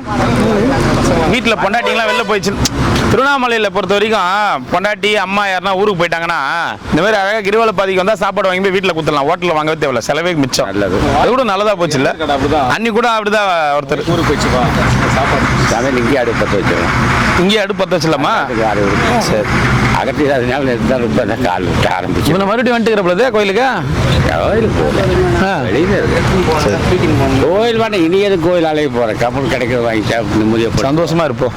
வீட்டில் பொண்டாட்டிங்களாம் வெளில போயிடுச்சு. திருவண்ணாமலையில் பொறுத்த வரைக்கும் பொண்டாட்டி அம்மா யாருன்னா ஊருக்கு போயிட்டாங்கன்னா இந்த மாதிரி அழகாக கிரிவல பாதிக்கு வந்தால் சாப்பாடு வாங்கி போய் வீட்டில் கொடுத்துடலாம். ஹோட்டலில் வாங்கவே தேவையில்ல, செலவே மிச்சம். நல்லது. அது கூட நல்லதாக போச்சு இல்லை? அன்னி கூட அப்படிதான் ஒருத்தர் ஊருக்கு போயிடுச்சுப்பா. சாப்பாடு சமையல் இங்கேயே அடுப்பு பற்ற வச்சிடலாம். இங்கேயே அடுப்பு பற்ற வச்சிடலாமா? சரி. அகற்றி அதனால எடுத்தால் ரொம்ப கால் விட்டு ஆரம்பிச்சு. இவனை மறுபடியும் வந்துட்டுக்கிறப்ப கோயிலுக்கு கோயிலுக்கு போகல, வெளியில இருக்கு. கோயில் வேணா இனி எது கோயில் அலைய போகிறேன். கப்பல் கிடைக்கிறது வாங்கி சாப்பிட்டு நிம்மதியாக சந்தோஷமா இருப்போம்.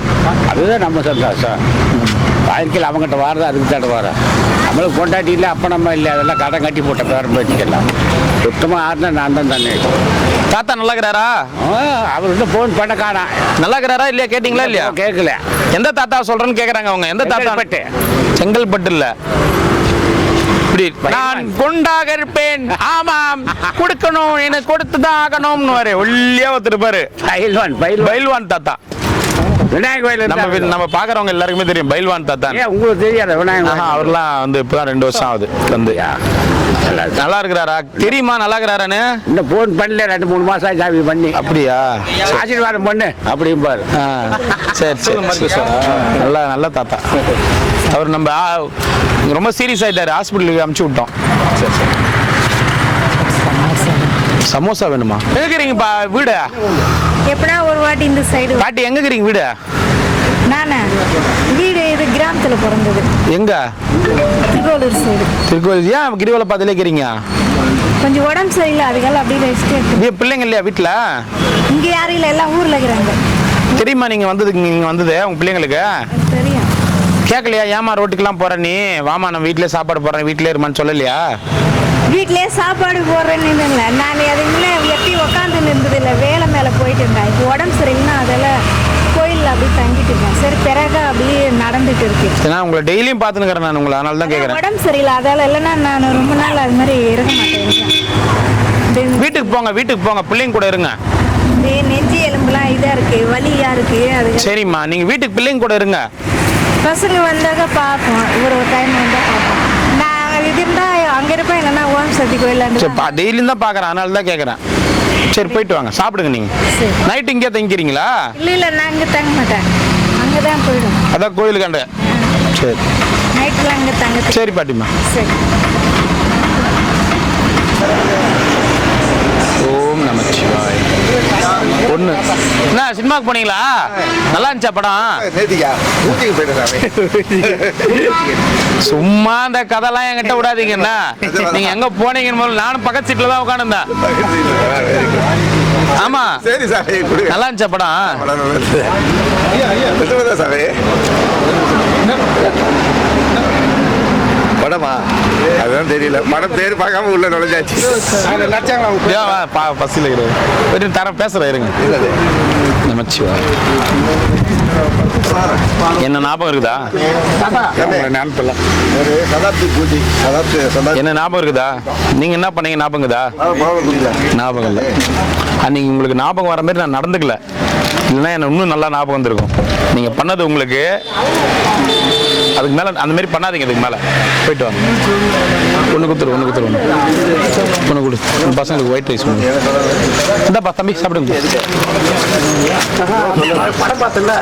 அதுதான் நம்ம சந்தோஷம். வாழ்க்கையில் அவங்ககிட்ட வாரது அதுக்கு தட வர. நம்மளுக்கு கொண்டாட்டி இல்லை, அப்போ நம்ம இல்லை, அதெல்லாம் கடன் கட்டி போட்ட பேரம் வச்சுக்கலாம். சுத்தமாக ஆறுனா நான் தான் தானே. தாத்தா நல்லா இருக்கிறாரா? அவர்கிட்ட ஃபோன் பண்ண காணா. நல்லா இருக்கிறாரா இல்லையா? கேட்டிங்களா இல்லையா? கேட்கல. எந்த தாத்தா சொல்றேன்னு கேட்குறாங்க அவங்க. எந்த தாத்தா? செங்கல்பட்டு இல்லை. நான் கொண்டாக இருப்பேன். ஆமாம், கொடுக்கணும், எனக்கு கொடுத்துதான் ஆகணும்னு ஒல்லியா ஒருத்தருப்பாரு. பைல்வான் தாத்தா. விநாயகர் கோயில் நம்ம பாக்குறவங்க எல்லாருக்குமே தெரியும் பைல்வான் தாத்தா. உங்களுக்கு தெரியாத விநாயகர்? அவர்லாம் வந்து இப்பதான் 2 வருஷம் ஆகுது வந்து. நல்லா இருக்கிறாரா? தெரியுமா நல்லா இருக்கிறாரான்னு? இன்னும் போன் பண்ணல, 2-3 மாசம் ஆகி பண்ணி. அப்படியா? ஆசீர்வாதம் பண்ணு அப்படியும் பாரு. சரி சரி. நல்ல தாத்தா. அவர் நம்ம ரொம்ப சீரியஸ் ஆயிட்டாரு, ஹாஸ்பிட்டலுக்கு அனுப்பிச்சு விட்டோம். சரி சரி. சமோசா வேணுமா? எங்க இருக்கிறீங்கப்பா வீடு? எப்படா ஒரு வாட்டி இந்த சைடு. பாட்டி எங்க இருக்கிறீங்க வீடு? நானே வீடு இது கிராமத்தில் பிறந்தது. எங்க? திருக்கோளூர் சைடு. திருக்கோளூர். ஏன் கிரிவல பாதையில இருக்கிறீங்க? கொஞ்சம் உடம்பு சரியில்லை, அதுக்கால அப்படியே ரெஸ்ட் எடுத்து. பிள்ளைங்க இல்லையா வீட்டில்? இங்கே யாரும் இல்லை, எல்லாம் ஊரில் இருக்கிறாங்க. தெரியுமா நீங்கள் வந்தது உங்கள் பிள்ளைங்களுக்கு? தெரியும். கேட்கலையா? ஏமா ரோட்டுக்கெல்லாம் போகிற நீ? வாமா நம்ம வீட்டிலே சாப்பாடு போடுறேன், வீட்டிலே இருமான்னு சொல்லலையா? வீட்டிலே சாப்பாடு போடுறேன்னு இல்லை, நான் அதுங்களே எப்பயும் உட்காந்து இருந்தது இல்லை, வேலை மேலே போயிட்டு இருந்தேன். இப்போ உடம்பு சரியில்லைன்னா அதெல்லாம் கோயிலில் அப்படியே தங்கிட்டு இருக்கேன். சரி, பிறகு அப்படியே நடந்துட்டு இருக்கேன். நான் உங்களை டெய்லியும் பார்த்துன்னு நான் உங்களை அதனால தான் கேட்குறேன். உடம்பு சரியில்லை, அதால இல்லைன்னா நான் ரொம்ப நாள் அது மாதிரி இருக்க மாட்டேன். வீட்டுக்கு போங்க, பிள்ளைங்க கூட இருங்க. நெஞ்சு எலும்புலாம் இதாக இருக்கு, வலியா இருக்கு. அது சரிம்மா, நீங்கள் வீட்டுக்கு பிள்ளைங்க கூட இருங்க. பசங்க வந்தாக்க பார்ப்போம், ஒரு டைம் வந்தால் பார்ப்போம். நான் இது இருந்தால் அங்கே இருப்பேன், இல்லைன்னா ஓம் சக்தி கோயில் டெய்லியும் தான் பார்க்குறேன், அதனால தான் கேட்குறேன். சரி, போயிட்டு வாங்க, சாப்பிடுங்க. நீங்கள் நைட்டு இங்கே தங்கிக்கிறீங்களா? இல்லை, நான் இங்கே தங்க மாட்டேன், அங்கே தான் போயிடும். அதான் கோயிலுக்காண்ட. சரி, நைட்டுலாம் அங்கே தங்க. சரி பாட்டிம்மா. சரி. ஓம் நமச்சிவாய். ஒன்று என்ன சினிமாவுக்கு போனீங்களா? நல்லா இருந்துச்சா படம்? சும்மா அந்த கதைலாம் என்கிட்ட விடாதீங்கண்ணா. நீங்க எங்க போனீங்கன்னு முதல்ல நானும் பக்கத்து சீட்ல தான் உட்காந்துருந்தேன். ஆமா, நல்லா இருந்துச்சா படம்? படமா? அதுதான் தெரியல, படம் பேர் பார்க்காம உள்ள நுழைஞ்சாச்சு. பஸ்ஸில் இருக்கிறது தரம் பேசுகிறேன், இருங்க. நமச்சிவாய். என்ன ஞாபகம் இருக்குதா? என்ன ஞாபகம் இருக்குதா? நீங்க என்ன பண்ணீங்க ஞாபகம் இருக்குதா? ஞாபகம் இல்லை. அன்னைக்கு உங்களுக்கு ஞாபகம் வர மாதிரி நான் நடந்துக்கல, இல்லைன்னா எனக்கு இன்னும் நல்லா ஞாபகம் வந்திருக்கும். நீங்க பண்ணது உங்களுக்கு அதுக்கு மேலே அந்த மாதிரி பண்ணாதீங்க. அதுக்கு மேலே போயிட்டு வாங்க. ஒன்று கொடுத்துரு ஒன்று கொடு பசங்களுக்கு ஒயிட் ரைஸ் ஒன்று. இந்தாப்பா தம்பி சாப்பிடுங்க. படம் பார்த்தல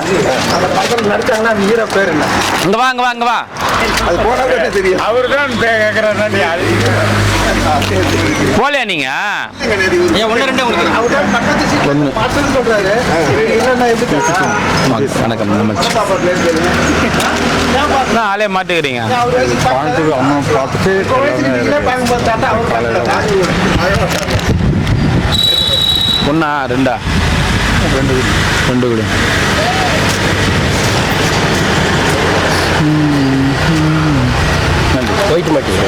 அந்த படத்தில் நடிச்சாங்கன்னா அந்த ஹீரோ பேர் என்ன? இங்கே வா அது போனாலே தெரியும். அவரு தான் போலையா நீங்க? சொல்றாரு வணக்கம். ஆளே மாட்டுக்கிறீங்க. அம்மா பார்த்துட்டு ஒன்றா ரெண்டா? ரெண்டு கொடு. போயிட்டு மாட்டேங்க.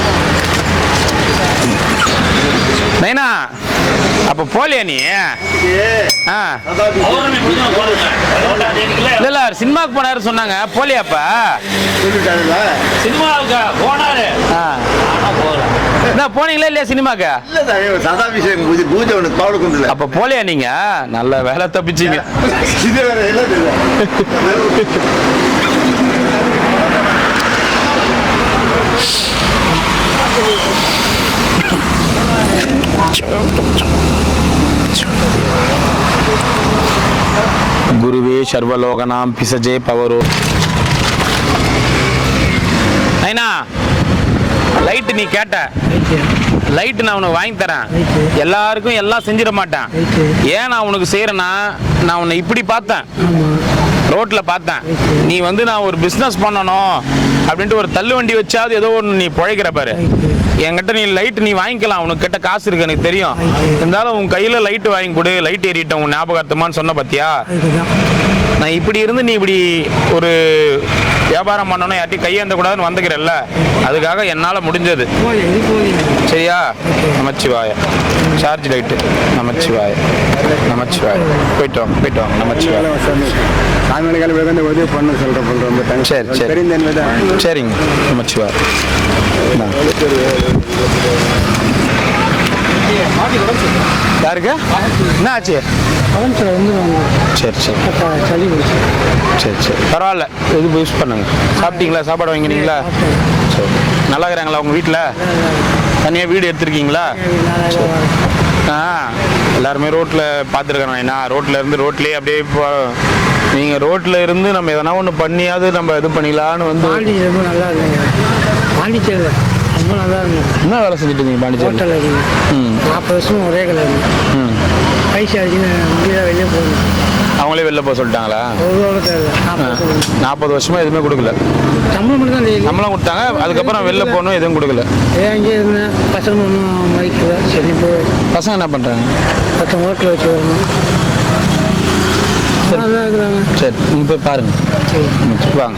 நைனா அப்ப போலியா நீ? இல்ல சினிமாவுக்கு போனாரு சொன்னாங்க. போலியாப்பா? சினிமாவுக்கு போனாரு. போனீங்களா இல்லையா சினிமாக்கு? அப்ப போலியா நீங்க? நல்ல வேலை தப்பிச்சீங்க. குருவே சர்வலோகனாம் பிசஜே பவரோ. ஐனா லைட் நீ கேட்ட லைட் நான் உனக்கு வாங்கி தரேன். எல்லாருக்கும் எல்லாம் செஞ்சிட மாட்டேன். ஏன் நான் உனக்கு செய்யறேன்னா, நான் உன்னை இப்படி பார்த்தேன், ரோட்ல பார்த்தேன். நீ வந்து நான் ஒரு பிஸ்னஸ் பண்ணணும் அப்படின்ட்டு ஒரு தள்ளு வண்டி வச்சாவது ஏதோ ஒன்று நீ பிழைக்கிற பாரு. என்கிட்ட நீ லைட் நீ வாங்கிக்கலாம், உனக்கு கிட்ட காசு இருக்கு எனக்கு தெரியும். இருந்தாலும் உன் கையில லைட் வாங்கி கொடு, லைட் ஏறிட்டேன் உன் ஞாபகார்த்தமான்னு சொன்ன பாத்தியா? நான் இப்படி இருந்து நீ இப்படி ஒரு வியாபாரம் பண்ணணும், யார்ட்டையும் கையேந்த கூடாதுன்னு வந்துக்கிறல்ல, அதுக்காக என்னால் முடிஞ்சது. சரியா? நமச்சிவாய. Charge light. நமச்சிவாய நமச்சிவாய. போயிட்டு வாங்க நமச்சிவாய. உதவி பண்ண சொல்கிறேன். சரி சரிங்க. நமச்சிவாய. யாருக்கு என்ன ஆச்சு? சரி பரவாயில்ல, எது யூஸ் பண்ணுங்க. சாப்பிட்டீங்களா? சாப்பாடு வாங்கினீங்களா? சரி. நல்லா இருக்கிறாங்களா உங்கள் வீட்டில்? தனியாக வீடு எடுத்துருக்கீங்களா? எல்லாருமே ரோட்டில் பார்த்துருக்கேன். நான் ரோட்டில் இருந்து ரோட்லேயே அப்படியே இப்போ நீங்கள் ரோட்டில் இருந்து நம்ம எதனா ஒன்று பண்ணியாவது நம்ம இது பண்ணிக்கலான்னு வந்து. நல்லா இல்லைங்க பாண்டிச்சேரியில் ரொம்ப நல்லா இருந்தது. என்ன வேலை செஞ்சுட்டு இருந்தீங்க பாண்டிச்சேரி? 40 வருஷம் ஒரே கலர். பைசா வெளியே போகணும். அவங்களே வெளில போக சொல்லிட்டாங்களா? 40 வருஷமா எதுவுமே கொடுக்கல. சம்பளம் மட்டும் தான். சம்பளம் கொடுத்தாங்க, அதுக்கப்புறம் வெளில போகணும் எதுவும் கொடுக்கல. அங்கேயே இருந்தேன். பசங்க ஒன்றும் மைக்கில் சரி போய். பசங்க என்ன பண்ணுறாங்க? பசங்க ஹோட்டலில் வச்சு வரணும். இருக்கிறாங்க. சரி நீங்கள் போய் பாருங்க. சரி வாங்க.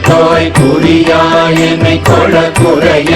குறியாய் குறியாய் என்னை கொள்ள குறைய